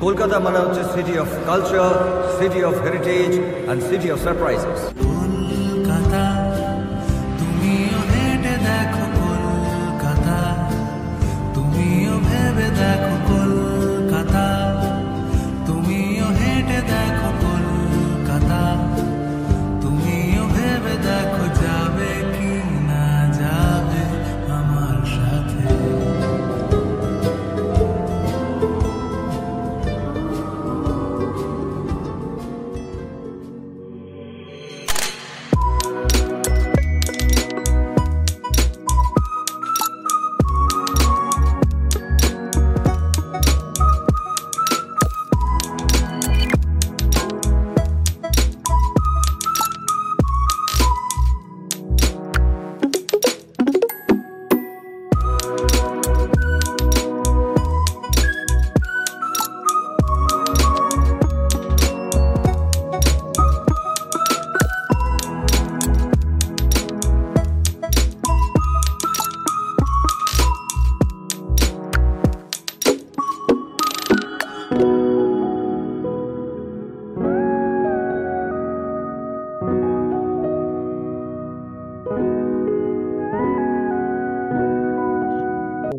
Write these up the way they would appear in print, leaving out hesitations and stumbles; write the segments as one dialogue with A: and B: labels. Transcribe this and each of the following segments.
A: Kolkata মানে হচ্ছে city of culture, city of heritage and city of surprises.
B: Kolkata তুমিও হেঁটে দেখো, কলকাতা তুমিও ভেবে দেখো, কলকাতা তুমিও হেঁটে দেখো, কলকাতা তুমিও ভেবে দেখো, যাবে কি না যাবে আমার সাথে।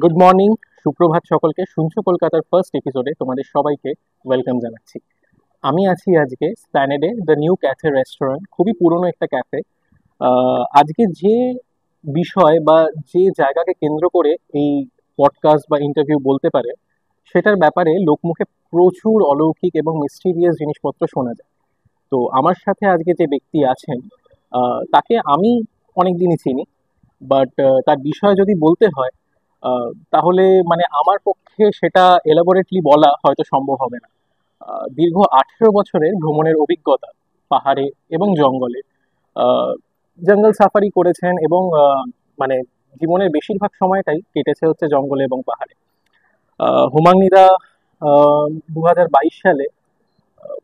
C: গুড মর্নিং, সুপ্রভাত সকলকে। শুনছো কলকাতার ফার্স্ট এপিসোডে তোমাদের সবাইকে ওয়েলকাম জানাচ্ছি। আমি আছি আজকে স্প্ল্যানেডে, দ্য নিউ ক্যাফে রেস্টুরেন্ট, খুবই পুরনো একটা ক্যাফে। আজকে যে বিষয় বা যে জায়গাকে কেন্দ্র করে এই পডকাস্ট বা ইন্টারভিউ বলতে পারে, সেটার ব্যাপারে লোকমুখে প্রচুর অলৌকিক এবং মিস্টিরিয়াস জিনিসপত্র শোনা যায়। তো আমার সাথে আজকে যে ব্যক্তি আছেন, তাকে আমি অনেকদিনই চিনি, বাট তার বিষয় যদি বলতে হয় তাহলে মানে আমার পক্ষে সেটা এলাবোরেটলি বলা হয়তো সম্ভব হবে না। দীর্ঘ 18 বছরের ভ্রমণের অভিজ্ঞতা পাহাড়ে এবং জঙ্গলে, জঙ্গল সাফারি করেছেন এবং মানে জীবনের বেশিরভাগ সময়টাই কেটেছে হচ্ছে জঙ্গলে এবং পাহাড়ে। হুমাংনিদা 2022 সালে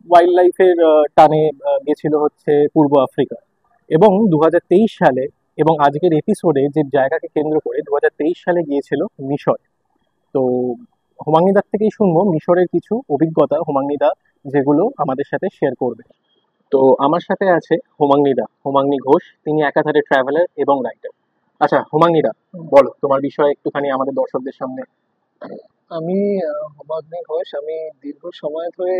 C: ওয়াইল্ড লাইফের টানে গেছিল হচ্ছে পূর্ব আফ্রিকা, এবং 2023 সালে এবং আজকের এপিসোডে যে জায়গাকে কেন্দ্র করে 2023 সালে গিয়েছিল মিশর। তো হুমাংনিদার থেকেই শুনবো মিশরের কিছু অভিজ্ঞতা, হুমাংনিদা যেগুলো আমাদের সাথে শেয়ার করবে। তো আমার সাথে আছে হুমাংনি ঘোষ। তিনি একাধারে ট্রাভেলার এবং রাইটার। আচ্ছা হুমাংনিদা, বলো তোমার বিষয়ে একটুখানি আমাদের দর্শকদের সামনে।
D: আমি হুমায়ুন ঘোষ। আমি দীর্ঘ সময় ধরে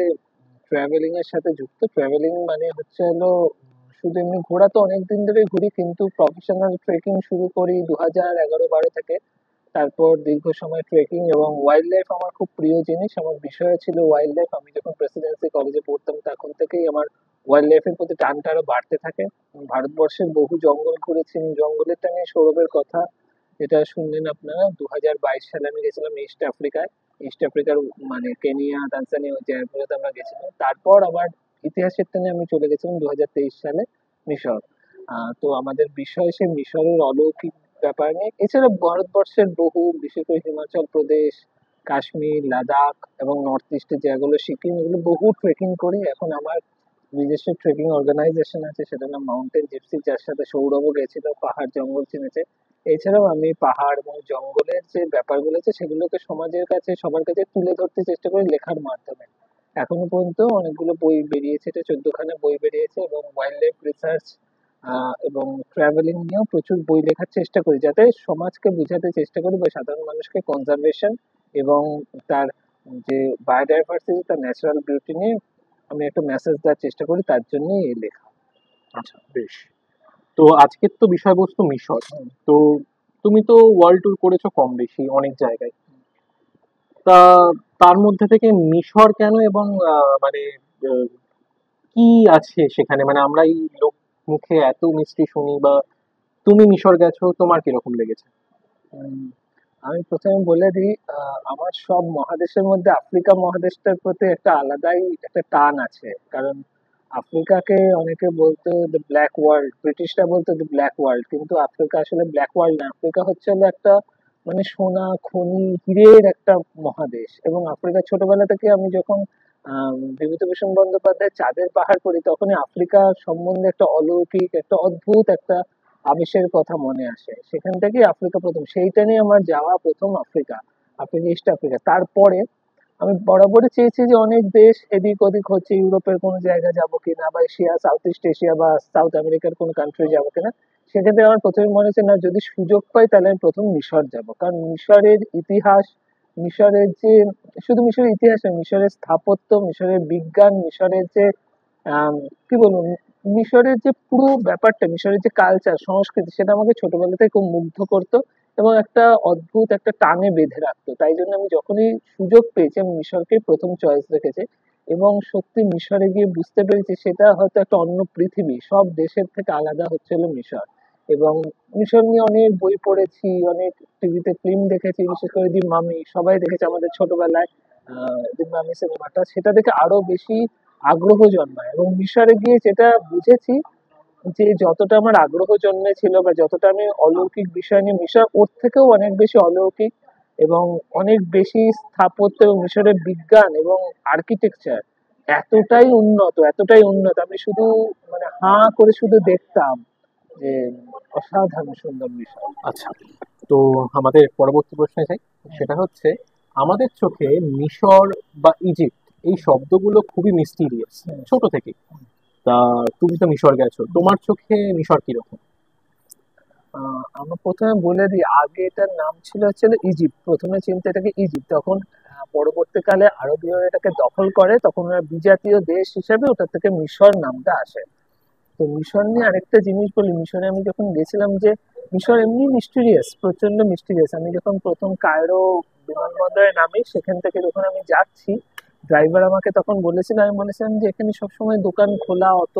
D: ট্রাভেলিং এর সাথে যুক্ত। ট্রাভেলিং মানে হচ্ছে হলো শুধু এমনি ঘোরা তো অনেকদিন ধরে ঘুরি, কিন্তু প্রফেশনাল ট্রেকিং শুরু করি 2011-12 থেকে। তারপর দীর্ঘ সময় ট্রেকিং এবং ওয়াইল্ড লাইফ আমার খুব প্রিয় জিনিস। আমার বিষয় ছিল ওয়াইল্ড লাইফ। আমি যখন প্রেসিডেন্সি কলেজে পড়তাম তখন থেকেই আমার ওয়াইল্ড লাইফের প্রতি টানটা আরো বাড়তে থাকে। ভারতবর্ষের বহু জঙ্গল ঘুরেছি। জঙ্গলের নিয়ে সৌরভের কথা যেটা শুনলেন আপনারা, 2022 সালে আমি গেছিলাম ইস্ট আফ্রিকায়। ইস্ট আফ্রিকার মানে কেনিয়া, তানজানিয়া, ওই জায়গাগুলোতে আমরা গেছিলাম। তারপর আবার ইতিহাসের টানে আমি চলে গেছিলাম 2023 সালে মিশর। তো আমাদের বিষয় সে মিশরের অলৌকিক ব্যাপার নিয়ে। এছাড়া ভারতবর্ষের বহু, বিশেষ করে হিমাচল প্রদেশ, কাশ্মীর, লাদাখ এবং নর্থ ইস্টের জায়গাগুলো, সিকিম, এগুলো বহু ট্রেকিং করি। এখন আমার নিজস্ব ট্রেকিং অর্গানাইজেশন আছে, সেটার নাম মাউন্টেন জিপসি, যার সাথে সৌরভও গেছিল, পাহাড় জঙ্গল চিনেছে। এছাড়াও আমি পাহাড় এবং জঙ্গলের যে ব্যাপারগুলো আছে সেগুলোকে সমাজের কাছে, সবার কাছে তুলে ধরতে চেষ্টা করি লেখার মাধ্যমে। এখনো পর্যন্ত অনেকগুলো বই বেরিয়েছে, এটা 14খানা বই বেরিয়েছে, এবং ওয়াইল্ড লাইফ রিসার্চ এবং ট্রাভেলিং নিয়েও প্রচুর বই লেখার চেষ্টা করি, যাতে সমাজকে বোঝাতে চেষ্টা করি বা সাধারণ মানুষকে কনজারভেশন এবং তার যে বায়োডাইভার্সিটি, তার ন্যাচারাল বিউটি নিয়ে আমি একটা মেসেজ দেওয়ার চেষ্টা করি, তার জন্যই এই লেখা।
C: আচ্ছা, বেশ। তো আজকের তো বিষয়বস্তু মিশর। তো তুমি তো ওয়ার্ল্ড ট্যুর করেছো কম বেশি অনেক জায়গায়, তা তার মধ্যে থেকে মিশর কেন, এবং মানে আহ, কি আছে সেখানে? মানে আমরা এই লোক মুখে এত মিষ্টি শুনি, বা তুমি মিশর গেছো, তোমার কিরকম লেগেছে?
D: উম, আমি প্রথমে বলে দিই, আমার সব মহাদেশের মধ্যে আফ্রিকা মহাদেশটার প্রতি একটা আলাদাই একটা টান আছে। কারণ আফ্রিকাকে অনেকে বলতো দ্য ব্ল্যাক ওয়ার্ল্ড, ব্রিটিশরা বলতো দ্য ব্ল্যাক ওয়ার্ল্ড, কিন্তু আফ্রিকা আসলে ব্ল্যাক ওয়ার্ল্ড না। আফ্রিকা হচ্ছে হলো একটা মানে সোনা খনি হীরের একটা মহাদেশ। এবং আফ্রিকা ছোটবেলা থেকে আমি যখন বিভূতিভূষণ বন্দ্যোপাধ্যায় চাঁদের পাহাড় পড়ি, তখনই আফ্রিকা সম্বন্ধে একটা অলৌকিক, একটা অদ্ভুত একটা আবেশের কথা মনে আসে। সেখান থেকেই আফ্রিকা প্রথম, সেইটা নিয়ে আমার যাওয়া প্রথম আফ্রিকা, ইস্ট আফ্রিকা। তারপরে আমি বরাবরই চেয়েছি যে অনেক দেশ এদিক ওদিক হচ্ছে, ইউরোপের কোনো জায়গা যাবো কিনা, বা এশিয়া, সাউথ ইস্ট এশিয়া বা সাউথ আমেরিকার কোনো কান্ট্রি যাবো কিনা। সেক্ষেত্রে আমার প্রথমে মনে হচ্ছে না, যদি সুযোগ পাই তাহলে আমি প্রথম মিশর যাব, কারণ মিশরের ইতিহাস, মিশরের যে, শুধু মিশরের ইতিহাস নয়, মিশরের স্থাপত্য, মিশরের বিজ্ঞান, মিশরের যে কি বলবো, মিশরের যে পুরো ব্যাপারটা, মিশরের যে কালচার, সংস্কৃতি, সেটা আমাকে ছোটবেলা থেকে খুব মুগ্ধ করতো এবং একটা অদ্ভুত একটা টানে বেঁধে রাখতো। তাই জন্য আমি যখনই সুযোগ পেয়েছি আমি মিশরকেই প্রথম চয়েস রেখেছি। এবং সত্যি মিশরে গিয়ে বুঝতে পেরেছি সেটা হয়তো একটা অন্য পৃথিবী, সব দেশের থেকে আলাদা হচ্ছে হলো মিশর। এবং মিশর নিয়ে অনেক বই পড়েছি, অনেক টিভিতে ফিল্ম দেখেছি, বিশেষ করে দি মামি, সবাই দেখেছে আমাদের ছোটবেলায়। দি মামি সিনেমাটা, সেটা দেখে আরো বেশি আগ্রহ জন্মায়। এবং মিশরে গিয়ে যেটা বুঝেছি, যে যতটা আমার আগ্রহ জন্মেছিল বা যতটা আমি অলৌকিক বিষয় নিয়ে, মিশর ওর থেকেও অনেক বেশি অলৌকিক এবং অনেক বেশি স্থাপত্য, এবং মিশরের বিজ্ঞান এবং আর্কিটেকচার এতটাই উন্নত, আমি শুধু মানে হাঁ করে শুধু দেখতাম যে অসাধারণ সুন্দর মিশর।
C: আচ্ছা, তো আমাদের পরবর্তী প্রশ্নে যাই। সেটা হচ্ছে, আমাদের চোখে মিশর বা ইজিপ্ট এই শব্দগুলো খুবই মিস্টিরিয়াস ছোট থেকে। তা তুমি তো মিশর গেছো, তোমার চোখে মিশর কিরকম?
D: আমরা প্রথমে বলে দিই, আগে এটার নাম ছিল হচ্ছে ইজিপ্ট, প্রথমে চিনতে এটাকে ইজিপ্ট, তখন পরবর্তীকালে আরবীয়রা এটাকে দখল করে, তখন ওরা বিজাতীয় দেশ হিসেবে ওটা থেকে মিশর নামটা আসে। তো মিশর নিয়ে আরেকটা জিনিস বলি, মিশরে আমি যখন গেছিলাম, যে মিশর এমনি মিস্টিরিয়াস, প্রচন্ড মিস্টিরিয়াস। আমি যখন প্রথম কায়রো বিমানবন্দরে নামি, সেখান থেকে যখন আমি যাচ্ছি, ড্রাইভার আমাকে তখন বলেছিল, আমি বলেছিলাম যে এখানে সবসময় দোকান খোলা, অত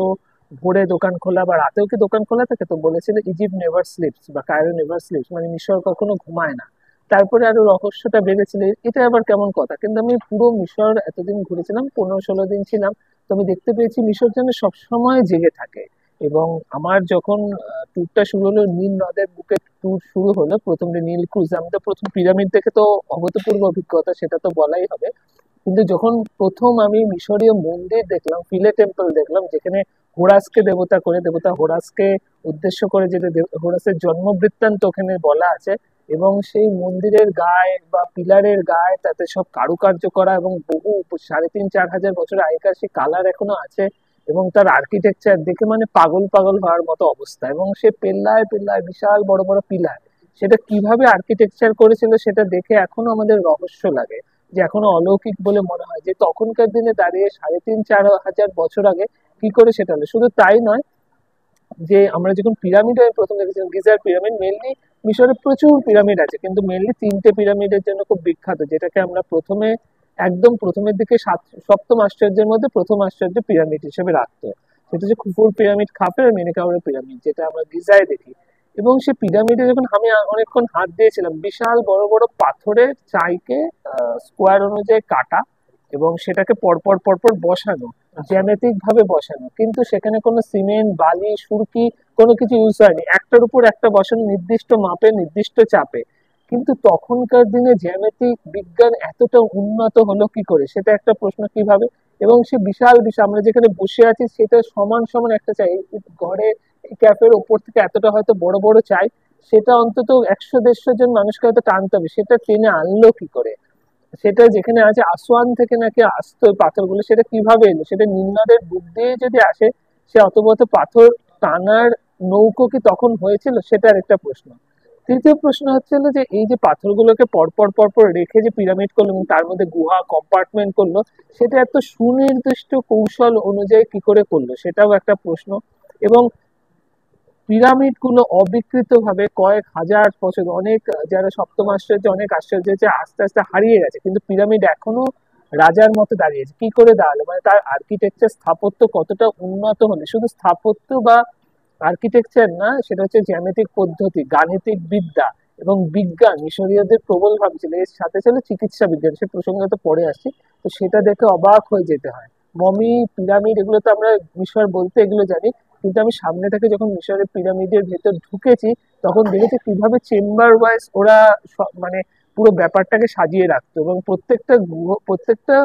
D: ভোরে দোকান খোলা বা রাতেও কি দোকান খোলা থাকে? তো বলেছিল ইজিপ্ট নেভার স্লিপস বা কায়রো নেভার স্লিপস, মানে মিশর কখনো ঘুমায় না। তারপরে আরো রহস্যটা বেড়েছিল, এটা আবার কেমন কথা, কিন্তু আমি পুরো মিশর এতদিন ঘুরেছিলাম, 15-16 দিন ছিলাম, তো আমি দেখতে পেয়েছি মিশর যেন সবসময় জেগে থাকে। এবং আমার যখন ট্যুরটা শুরু হলো, নীল নদের বুকে ট্যুর শুরু হলো, প্রথম যে নীল ক্রুজ, আমি তো প্রথম পিরামিড দেখে তো অভূতপূর্ব অভিজ্ঞতা, সেটা তো বলাই হবে। কিন্তু যখন প্রথম আমি মিশরীয় মন্দির দেখলাম, ফিলে টেম্পল দেখলাম, যেখানে হোরাসকে দেবতা করে, দেবতা হোরাসকে উদ্দেশ্য করে, যেটা হোরাসের জন্ম বৃত্তান্ত ওখানে বলা আছে, এবং সেই মন্দিরের গায়ে বা পিলারের গায়ে তাতে সব কারুকার্য করা, এবং বহু 3,500-4,000 বছর আগেকার সেই কালার এখনো আছে, এবং তার আর্কিটেকচার দেখে মানে পাগল পাগল হওয়ার মতো অবস্থা। এবং সে পেল্লায় পেল্লায় বিশাল বড় বড় পিলার, সেটা কিভাবে আর্কিটেকচার করেছিল সেটা দেখে এখনো আমাদের রহস্য লাগে, যে এখনো অলৌকিক বলে মনে হয়, যে তখনকার দিনে দাঁড়িয়ে 3,500-4,000 বছর আগে কি করে সেটা হলো। শুধু তাই নয়, যে আমরা যখন পিরামিড আমি প্রথম দেখেছিলাম, গিজার পিরামিড, মেনলি মিশরে প্রচুর পিরামিড আছে, কিন্তু মেনলি 3টে পিরামিডের জন্য খুব বিখ্যাত, যেটাকে আমরা প্রথমে, একদম প্রথমের দিকে সপ্তম আশ্চর্যের মধ্যে প্রথম আশ্চর্য পিরামিড হিসেবে রাখতো। সেটা হচ্ছে খুফুর পিরামিড, খাফের আর মেনেকাউরের পিরামিড, যেটা আমরা গিজায় দেখি। এবং সে পিরামিডে যখন আমি অনেকক্ষণ হাত দিয়েছিলাম, বিশাল বড় বড় পাথরের চাইকে স্কোয়ার অনুযায়ী কাটা, এবং সেটাকে পরপর পরপর বসানো, জ্যামিতিক ভাবে বসানো, কিন্তু সেখানে কোনো সিমেন্ট, বালি, সুরকি কোনো কিছু ইউজ হয়নি, একটার উপর একটা বসানো, নির্দিষ্ট মাপে, নির্দিষ্ট চাপে। কিন্তু তখনকার দিনে জ্যামিতিক বিজ্ঞান এতটা উন্নত হলো কি করে, সেটা একটা প্রশ্ন, কিভাবে। এবং সে বিশাল বিশাল, আমরা যেখানে বসে আছি সেটা সমান সমান একটা চাই, ঘরে ক্যাফের ওপর থেকে এতটা হয়তো বড় বড় চাই, সেটা অন্তত 100-150 জন মানুষকে হয়তো টানতে হবে, সেটা টেনে আনলো কি করে? সেটা যেখানে আছে আসোয়ান থেকে নাকি আসতো ওই পাথরগুলো, সেটা কিভাবে এলো? সেটা নিম্নদের বুক দিয়ে যদি আসে, সে অত বড় পাথর টানার নৌকো কি তখন হয়েছিল? সেটার একটা প্রশ্ন। তৃতীয় প্রশ্ন হচ্ছে হলো, যে এই যে পাথরগুলোকে পরপর পরপর রেখে যে পিরামিড করলো এবং তার মধ্যে গুহা কম্পার্টমেন্ট করলো, সেটা এত সুনির্দিষ্ট কৌশল অনুযায়ী কি করে করলো, সেটাও একটা প্রশ্ন। এবং পিরামিড গুলো অবিকৃত ভাবে কয়েক হাজার বছর, অনেক যারা সপ্তম আশ্চর্য, অনেক আশ্চর্য হচ্ছে আস্তে আস্তে হারিয়ে গেছে, কিন্তু পিরামিড এখনো রাজার মতো দাঁড়িয়েছে। কি করে দাঁড়ালো? মানে তার আর্কিটেকচার, স্থাপত্য কতটা উন্নত হলে, শুধু স্থাপত্য বা আর্কিটেকচার না, সেটা হচ্ছে জ্যামিতিক পদ্ধতি, গাণিতিক বিদ্যা এবং বিজ্ঞান, মিশরীয়দের প্রবল ভাব ছিল, এর সাথে ছিল চিকিৎসা বিজ্ঞান, সে প্রসঙ্গে তো পরে আসছি। তো সেটা দেখে অবাক হয়ে যেতে হয়। মমি, পিরামিড, এগুলো তো আমরা মিশর বলতে এগুলো জানি, কিন্তু আমি সামনে থেকে যখন মিশরের পিরামিডের ভেতর ঢুকেছি, তখন দেখেছি কিভাবে চেম্বার ওয়াইজ ওরা মানে পুরো ব্যাপারটাকে সাজিয়ে রাখতো, এবং প্রত্যেকটা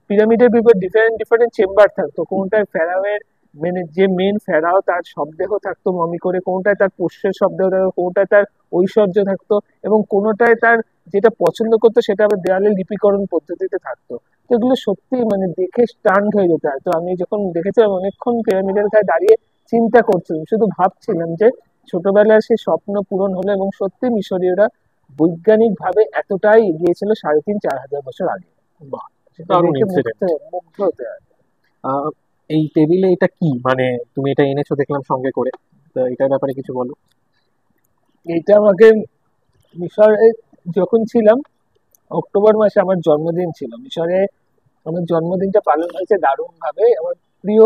D: পিরামিডের ভিতর ডিফারেন্ট ডিফারেন্ট চেম্বার থাকতো, কোনটায় ফেরাওয়ের মানে যে মেন ফেরাও তার শবদেহ থাকতো মমি করে, কোনটায় তার পোষ্যের শবদেহ থাকতো, কোনটায় তার ঐশ্বর্য থাকতো, এবং কোনটায় তার যেটা পছন্দ করতো সেটা আবার দেওয়ালে লিপিকরণ পদ্ধতিতে থাকতো। তো এগুলো সত্যি মানে দেখে স্টান্ড হয়ে যেতে হয়। তো আমি যখন দেখেছিলাম অনেকক্ষণ পিরামিডের গায়ে দাঁড়িয়ে চিন্তা করছিলাম, শুধু ভাবছিলাম যে ছোটবেলার সেই স্বপ্ন পূরণ হলো এবং সত্যি মিশরীয়রা বৈজ্ঞানিক ভাবে এতটাই এগিয়েছিল ৩,৫০০-৪,০০০ বছর আগে।
C: বাহ,
D: সেটা
C: দারুণ
D: দেখে
C: ইনসিডেন্ট।
D: মুগ্ধ হতে হয়।
C: এই টেবিলে এটা কি, মানে তুমি এটা এনেছো দেখলাম সঙ্গে করে, তো এটার ব্যাপারে কিছু বলো।
D: এইটা আমাকে মিশরে যখন ছিলাম, অক্টোবর মাসে আমার জন্মদিন ছিল মিশরে। আমার জন্মদিনটা পালন হয়েছে দারুণ ভাবে। আমার প্রিয়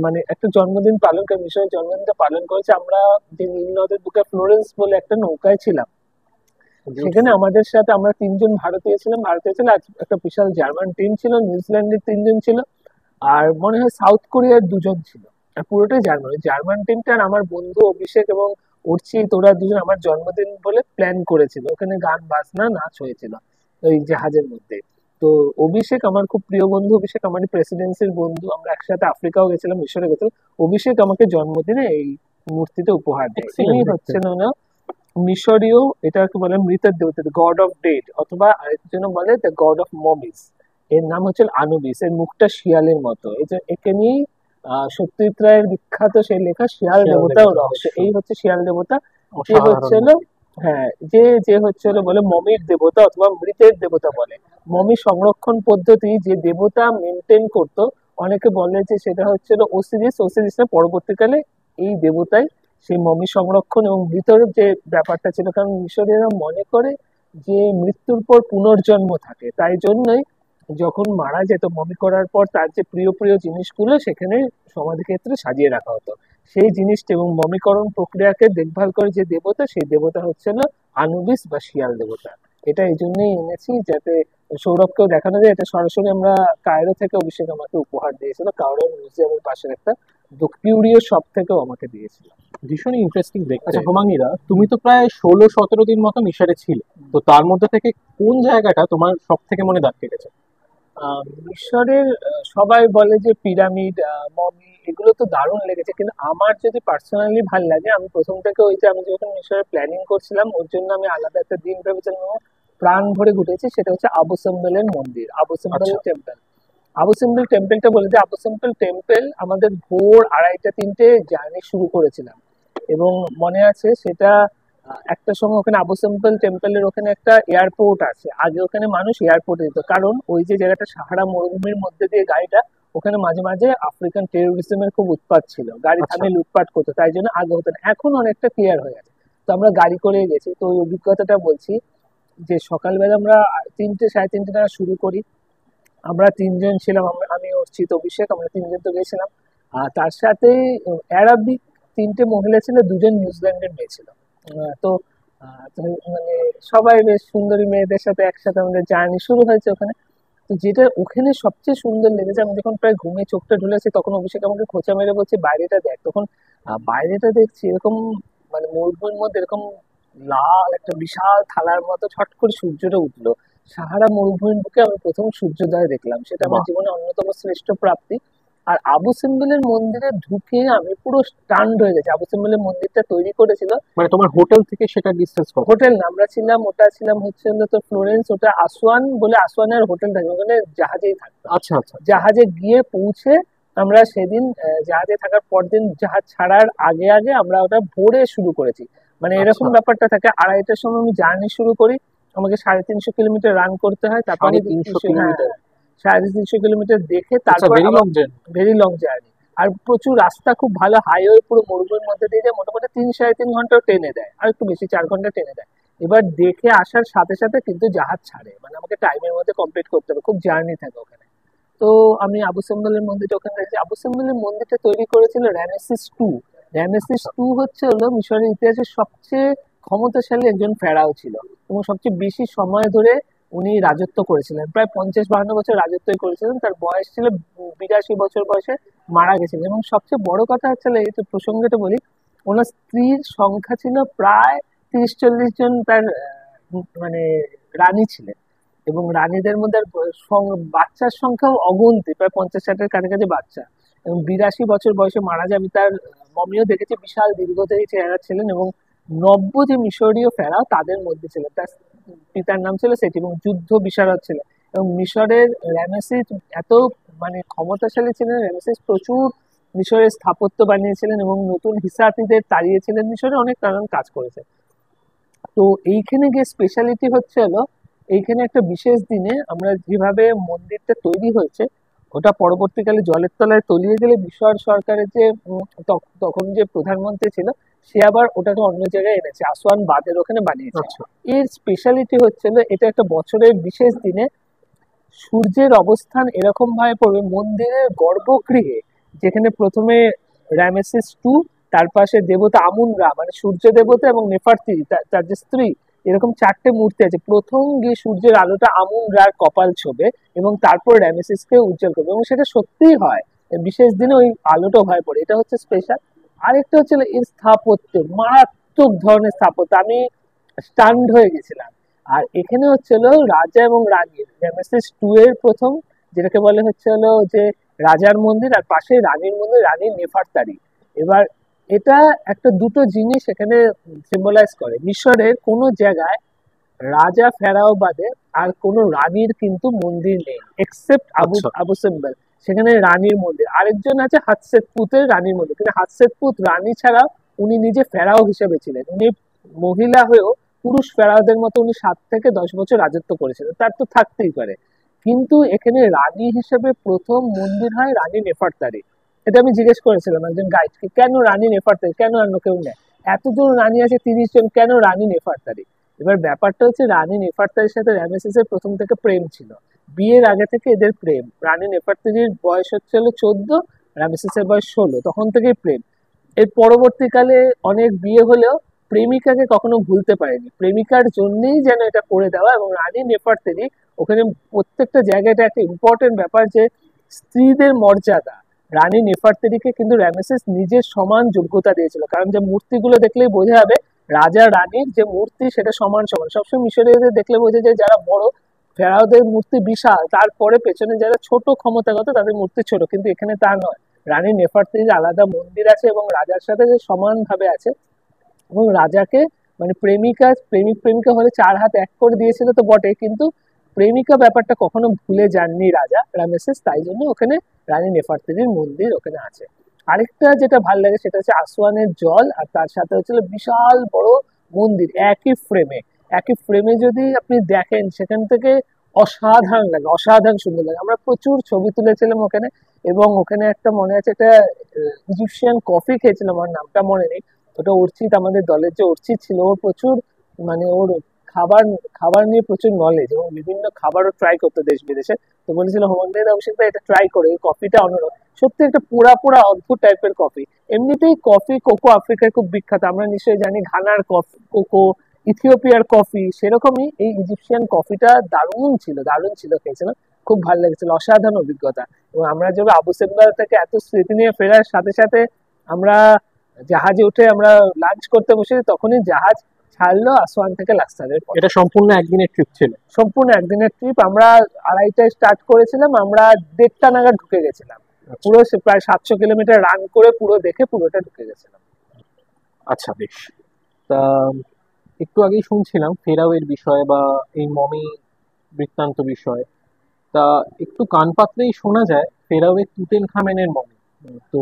D: মানে একটা জন্মদিন পালন করে, মিশরের জন্মদিনটা পালন করেছে আমরা যে নীল নদের বুকে ফ্লোরেন্স বলে একটা নৌকায় ছিলাম। সেখানে আমাদের সাথে আমরা ৩ জন ভারতীয় ছিলাম, আর একটা বিশাল জার্মান টিম ছিল, নিউজিল্যান্ডের ৩ জন ছিল, আর মনে হয় সাউথ কোরিয়ার 2 জন ছিল। আর পুরোটাই জার্মান। ওই জার্মান টিমটা আর আমার বন্ধু অভিষেক এবং অর্চিত, ওরা 2জন আমার জন্মদিন বলে প্ল্যান করেছিল। ওখানে গান বাজনা নাচ হয়েছিল ওই জাহাজের মধ্যে। তো অভিষেক আমার খুব প্রিয় বন্ধু, অভিষেক আমারই প্রেসিডেন্সির বন্ধু, আমরা একসাথে আফ্রিকাও গেছিলাম, মিশরে গেছিলাম। অভিষেক আমাকে জন্মদিনে এই মূর্তিটা উপহার দেয়। ইনি হচ্ছেন না মিশরীয়, এটাকে বলে মৃতের দেবতা, গড অফ ডেড, অথবা আরেকজন বলে দ্য গড অফ মমিস। এর নাম হচ্ছে আনুবিস। এর মুখটা শিয়ালের মতো। এই যে একে নিয়েই সত্যজিৎ রায়ের বিখ্যাত সেই লেখা শিয়াল দেবতা ও রহস্য। এই হচ্ছে শিয়াল দেবতা, যে হচ্ছে হলো হ্যাঁ যে হচ্ছে হলো বলে মমির দেবতা অথবা মৃতের দেবতা বলে। মমি সংরক্ষণ পদ্ধতি যে দেবতা মেনটেন করতো, অনেকে বলে যে সেটা হচ্ছে হলো ওসিরিস। ওসিরিসের পরবর্তীকালে এই দেবতাই সেই মমি সংরক্ষণ এবং মৃতের যে ব্যাপারটা ছিল, কারণ মিশরীয়রা মনে করে যে মৃত্যুর পর পুনর্জন্ম থাকে, তাই জন্যই যখন মারা যেত মমি করার পর তার যে প্রিয় প্রিয় জিনিসগুলো সেখানে সমাধি ক্ষেত্রে সাজিয়ে রাখা হতো। সেই জিনিসটা এবং মমিকরণ প্রক্রিয়াকে দেখভাল করে যে দেবতা, সেই দেবতা হচ্ছে না আনুবিস বা শিয়াল দেবতা। এটা এই জন্যই এনেছি যাতে সৌরভকেও দেখানো যায়। এটা সরাসরি আমরা কায়রো থেকে অভিষেক আমাকে উপহার দিয়েছিল, কায়রো মিউজিয়ামের পাশের একটা কিউরিও শপ থেকেও আমাকে দিয়েছিল।
C: ভীষণই ইন্টারেস্টিং দেখতে। আচ্ছা হোমাঙ্গিরা, তুমি তো প্রায় 16-17 দিন মতো মিশরে ছিলে, তো তার মধ্যে থেকে কোন জায়গাটা তোমার সব থেকে মনে দাগ কেটেছে?
D: মিশরের সবাই বলে যে পিরামিড, মমি, এগুলো তো দারুণ লেগেছে, কিন্তু আমার যদি পার্সোনালি ভাল লাগে, আমি প্রথম থেকে ওই যে আমি যখন মিশরে প্ল্যানিং করছিলাম ওর জন্য আমি আলাদা একটা দিন ভেবেছিলাম এবং প্রাণ ভরে ঘুরেছি, সেটা হচ্ছে আবু সিম্বলের মন্দির, Abu Simbel temple. Abu Simbel টেম্পলটা বলে যে আবু সিম্বল টেম্পল আমাদের ভোর 2:30-3টে জার্নি শুরু করেছিলাম এবং মনে আছে সেটা একটা সময় ওখানে আবু সিম্বল টেম্পলের ওখানে একটা এয়ারপোর্ট আছে। আগে ওখানে মানুষ এয়ারপোর্টে যেত, কারণ ওই যে জায়গাটা সাহারা মরুভূমির মধ্যে দিয়ে গাড়িটা, ওখানে মাঝে মাঝে আফ্রিকান টেরোরিজমের খুব উৎপাত ছিল, গাড়ি থামিয়ে লুটপাট করতো, তাই জন্য আগে হতো না। এখন অনেকটা ক্লিয়ার হয়ে গেছে। তো আমরা গাড়ি করে গেছি। তো ওই অভিজ্ঞতাটা বলছি যে সকালবেলা আমরা 3টে-3:30 টাকা শুরু করি। আমরা 3 জন ছিলাম, আমি অর্চিত অভিষেক, আমরা 3 জন তো গেছিলাম। আর তার সাথে অ্যারাবিক 3টে মহিলা ছিল, 2জন নিউজিল্যান্ডের মেয়ে ছিল। তো মানে সবাই বেশ সুন্দরী মেয়েদের সাথে একসাথে আমাদের জার্নি শুরু হয়েছে ওখানে। তো যেটা ওখানে সবচেয়ে সুন্দর লেগেছে, আমি যখন প্রায় ঘুমে চোখটা ঢুলেছি তখন অভিষেক আমাকে খোঁচা মেরে বলছে বাইরেটা দেখ। তখন বাইরেটা দেখছি এরকম মানে মরুভূমির মধ্যে এরকম লাল একটা বিশাল থালার মতো ছট করে সূর্যটা উঠলো সাহারা মরুভূমির বুকে। আমি প্রথম সূর্যোদয় দেখলাম, সেটা আমার জীবনে অন্যতম শ্রেষ্ঠ প্রাপ্তি। আর আবু সিম্বলের মন্দিরে ঢুকে আমি পুরো স্টান্ড হয়ে গেছি। আবু সিম্বলের মন্দিরটা তৈরি করেছিল,
C: মানে তোমার হোটেল থেকে সেটা ডিস্টেন্স কত?
D: হোটেল না, আমরা ছিলাম, ওটা ছিলাম হচ্ছে তো ফ্লোরেন্স, ওটা আসওয়ান বলে, আসওয়ানের হোটেল থাকে ওখানে, জাহাজেই থাকতো।
C: আচ্ছা আচ্ছা।
D: জাহাজে গিয়ে পৌঁছে আমরা সেদিন জাহাজে থাকার পর দিন জাহাজ ছাড়ার আগে আগে আমরা ওটা ভোরে শুরু করেছি। মানে এরকম ব্যাপারটা থাকে, 2:30টার সময় আমি জার্নি শুরু করি, আমাকে 350 কিলোমিটার রান করতে হয়, তারপরে
C: 350 কিলোমিটার?
D: 350 কিলোমিটার দেখে তারপর ভেরি লং জার্নি। আর প্রচুর রাস্তা, খুব ভালো হাইওয়ে, পুরো মরুভূমির মধ্যে দিয়ে যায়, মোটামুটি 3-3.5 ঘন্টা টেনে দেয়, আর একটু বেশি 4 ঘন্টা টেনে দেয়। এবার দেখে আসার সাথে সাথে কিন্তু জাহাজ ছাড়ে, মানে আমাকে টাইমের মধ্যে কমপ্লিট করতে হবে, খুব জার্নি থাকে ওখানে। তো আমি আবু সিম্বলের মন্দিরটা ওখানে দেখছি। আবু সিম্বলের মন্দিরটা তৈরি করেছিল রামেসিস 2। রামেসিস 2 হচ্ছে হলো মিশরের ইতিহাসের সবচেয়ে ক্ষমতাশালী একজন ফেরাও ছিল এবং সবচেয়ে বেশি সময় ধরে উনি রাজত্ব করেছিলেন, প্রায় 50-52 বছর রাজত্ব করেছিলেন। তার বয়স ছিল 82 বছর বয়সে মারা গেছিলেন। এবং সবচেয়ে বড় কথা হচ্ছে, এই প্রসঙ্গটা বলি, ওনার স্ত্রীর সংখ্যা ছিল প্রায় 30-40 জন, তার মানে রানী ছিলেন। এবং রানীদের মধ্যে বাচ্চার সংখ্যাও অগুন্তি, প্রায় 50-60-এর কাছাকাছি বাচ্চা। এবং 82 বছর বয়সে মারা যাবে। তার মমিও দেখেছি, বিশাল দীর্ঘদেহী চেহারা ছিলেন এবং নব্য যে মিশরীয় ফেরাও তাদের মধ্যে ছিলেন। তার পিতার নাম ছিল সেটি, এবং যুদ্ধ বিশারদ ছিলেন। এবং মিশরের রামেসিস এত মানে ক্ষমতাশালী ছিলেন, রামেসিস প্রচুর মিশরের স্থাপত্য বানিয়েছিলেন এবং নতুন হিসাতিদের তাড়িয়েছিলেন, মিশরে অনেক কারণ কাজ করেছে। তো এইখানে গিয়ে স্পেশালিটি হচ্ছে হলো, এইখানে একটা বিশেষ দিনে আমরা যেভাবে মন্দিরটা তৈরি হয়েছে, ওটা পরবর্তীকালে জলের তলায় তলিয়ে গেলে মিশর সরকারের যে তখন যে প্রধানমন্ত্রী ছিল, সে আবার ওটাকে অন্য জায়গায় এনেছে, আসওয়ান বাঁধের ওখানে বানিয়েছে।
C: আচ্ছা।
D: এর স্পেশালিটি হচ্ছে হলো, এটা একটা বছরের বিশেষ দিনে সূর্যের অবস্থান এরকম ভাবে পড়বে মন্দিরের গর্ভগৃহে, যেখানে প্রথমে রামেসিস টু, তার পাশে দেবতা আমুন রা মানে সূর্য দেবতা এবং নেফারতিরি তার যে স্ত্রী, এরকম 4টে মূর্তি আছে। প্রথম গিয়ে সূর্যের আলোটা আমুন রার কপাল ছোবে এবং তারপর রামেসিসকে উজ্জ্বল করবে, এবং সেটা সত্যিই হয়। বিশেষ দিনে ওই আলোটা ভয় পড়ে, এটা হচ্ছে স্পেশাল। আরেকটা হচ্ছে এর স্থাপত্য, মারাত্মক ধরনের স্থাপত্য, আমি স্টান্ড হয়ে গেছিলাম। আর এখানে হচ্ছে হলো রাজা এবং রানী, রামেসিস টু এর প্রথম, যেটাকে বলে হচ্ছে হলো যে রাজার মন্দির, আর পাশে রানীর মন্দির, রানী নেফারতারি। এবার এটা একটা দুটো জিনিস এখানে সিম্বলাইজ করে, মিশরের কোনো জায়গায় রাজা ফেরাও বাদে আর কোনো রানীর কিন্তু মন্দির নেই, এক্সেপ্ট আবু সিম্বল, সেখানে রানীর মন্দির। আরেকজন আছে হাতশেতপুতের রানীর মন্দির, কিন্তু হাতশেতপুত রানী ছাড়া উনি নিজে ফেরাও হিসেবে ছিলেন, উনি মহিলা হয়েও পুরুষ ফেরাওদের মতো উনি 7 থেকে 10 বছর রাজত্ব করেছিলেন, তার তো থাকতেই পারে। কিন্তু এখানে রানী হিসেবে প্রথম মন্দির হয় রানী নেফারতারি। এটা আমি জিজ্ঞেস করেছিলাম একজন গাইডকে, কেন রানী নেফারতারি, কেন অন্য কেউ নেয়, এতজন রানী আছে 30 জন, কেন রানী নেফারতারি? এবার ব্যাপারটা হচ্ছে রানী নেফারতারির সাথে রামেসিসের প্রথম থেকে প্রেম ছিল, বিয়ের আগে থেকে এদের প্রেম। রানী নেফারতারির বয়স হচ্ছে 14, রামেসিসের বয়স 16, তখন থেকেই প্রেম। এর পরবর্তীকালে অনেক বিয়ে হলেও প্রেমিকাকে কখনো ভুলতে পারেনি, প্রেমিকার জন্যই যেন এটা করে দেওয়া। এবং রানী নেফারতারি ওখানে প্রত্যেকটা জায়গায় এটা একটা ইম্পর্টেন্ট ব্যাপার যে স্ত্রীদের মর্যাদা, রানী নেফারতারিকে কিন্তু রামেসিস নিজের সমান যোগ্যতা দিয়েছিল, কারণ যে মূর্তিগুলো দেখলেই বোঝা যাবে রাজা রানীর যে মূর্তি সেটা সমান সমান। সবসময় মিশরীয়দের দেখলে বোঝা যায় যারা বড়, ফেরাওদের মূর্তি বিশাল, তারপরে পেছনে যারা ছোট ক্ষমতাগত তাদের মূর্তি ছোট, কিন্তু এখানে তা নয়। রানী নেফারতারির আলাদা মন্দির আছে এবং রাজার সাথে যে সমান ভাবে আছে, এবং রাজাকে মানে প্রেমিকা হলে 4 হাত 1 করে দিয়েছিল তো বটে, কিন্তু প্রেমিকা ব্যাপারটা কখনো ভুলে যাননি রাজা রামেসিস, তাই জন্য ওখানে রানী নেফারতারির মন্দির ওখানে আছে। আরেকটা যেটা ভালো লাগে সেটা হচ্ছে আসওয়ানের জল, আর তার সাথে হচ্ছে বিশাল বড় মন্দির একই ফ্রেমে যদি আপনি দেখেন, সেখান থেকে অসাধারণ লাগে, অসাধারণ সুন্দর লাগে। আমরা প্রচুর ছবি তুলেছিলাম ওখানে, এবং ওখানে একটা মনে আছে একটা ইজিপশিয়ান কফি খেয়েছিলাম, আমার নামটা মনে নেই। ওটা অর্চিত, আমাদের দলের যে অর্চিত ছিল, ওর প্রচুর মানে ওর খাবার খাবার নিয়ে প্রচুর নলেজ, এবং বিভিন্ন খাবারও ট্রাই করতো দেশ বিদেশে। তো বলেছিল হোমন্দের অভিষেক এটা ট্রাই করে, এই কফিটা অন্যরকম, সত্যি একটা পোড়া পোড়া অদ্ভুত টাইপের কফি। এমনিতেই কফি কোকো আফ্রিকায় খুব বিখ্যাত, আমরা নিশ্চয়ই জানি ঘানার কফি কোকো, ইথিওপিয়ার কফি, সেরকমই এই ইজিপশিয়ান কফিটা দারুণ ছিল, খেয়েছিলাম, খুব ভালো লেগেছিল, অসাধারণ অভিজ্ঞতা। এবং আমরা যখন আবু সিম্বল থেকে এত স্মৃতি নিয়ে ফেরার সাথে সাথে আমরা জাহাজে উঠে আমরা লাঞ্চ করতে বসে, তখনই জাহাজ ছাড়লো আসওয়ান থেকে লাক্সারের পথে।
C: এটা সম্পূর্ণ একদিনের ট্রিপ ছিল?
D: সম্পূর্ণ একদিনের ট্রিপ। আমরা 2:30টায় স্টার্ট করেছিলাম, আমরা 1:30টা নাগাদ ঢুকে গেছিলাম, পুরো প্রায় 700 কিলোমিটার রান করে পুরো দেখে পুরোটা ঢুকে গেছিলাম।
C: আচ্ছা, বেশ। তা একটু আগেই শুনছিলাম ফেরাওয়ের বিষয়ে বা এই মমি বৃত্তান্ত বিষয়ে, তা একটু কান পাতলেই শোনা যায় ফেরাওয়ের তুতেন খামেনের মমি। তো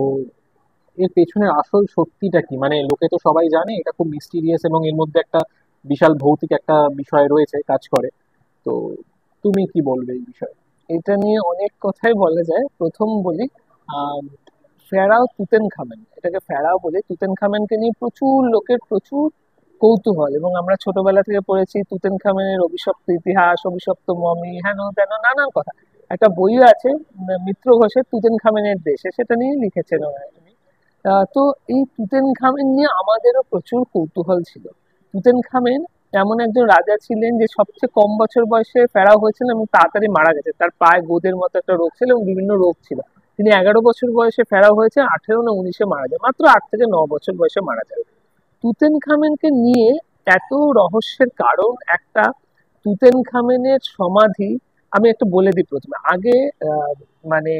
C: এর পেছনের আসল সত্যিটা কি? মানে লোকে তো সবাই জানে এটা খুব মিস্টিরিয়াস এবং এর মধ্যে একটা বিশাল ভৌতিক একটা বিষয় রয়েছে, কাজ করে। তো তুমি কি বলবে এই বিষয়ে?
D: এটা নিয়ে অনেক কথাই বলা যায়। প্রথম বলি, ফেরাও তুতেন খামেন, এটাকে ফেরাও বলে, তুতেন খামেনকে নিয়ে প্রচুর লোকের প্রচুর কৌতূহল, এবং আমরা ছোটবেলা থেকে পড়েছি তুতেন খামেনের অভিশপ্ত ইতিহাস, অভিশপ্ত মমি, হেন তেন নানান কথা। একটা বই আছে মিত্র ঘোষের তুতেন খামেনের দেশে, সেটা নিয়ে লিখেছেন উনি। তো এই তুতেন খামেন নিয়ে আমাদেরও প্রচুর কৌতূহল ছিল। তুতেন খামেন এমন একজন রাজা ছিলেন যে সবচেয়ে কম বছর বয়সে ফেরাও হয়েছিলেন এবং তাড়াতাড়ি মারা গেছে, তার পায়ে গোদের মতো একটা রোগ ছিল এবং বিভিন্ন রোগ ছিল। তিনি 11 বছর বয়সে ফেরাও হয়েছে, 18 না 19-এ মারা যায়, মাত্র 8 থেকে 9 বছর বয়সে মারা যায়। তুতেন খামেনকে নিয়ে এত রহস্যের কারণ একটা, তুতেন খামেনের সমাধি আমি একটু বলে দিই প্রথমে। আগে মানে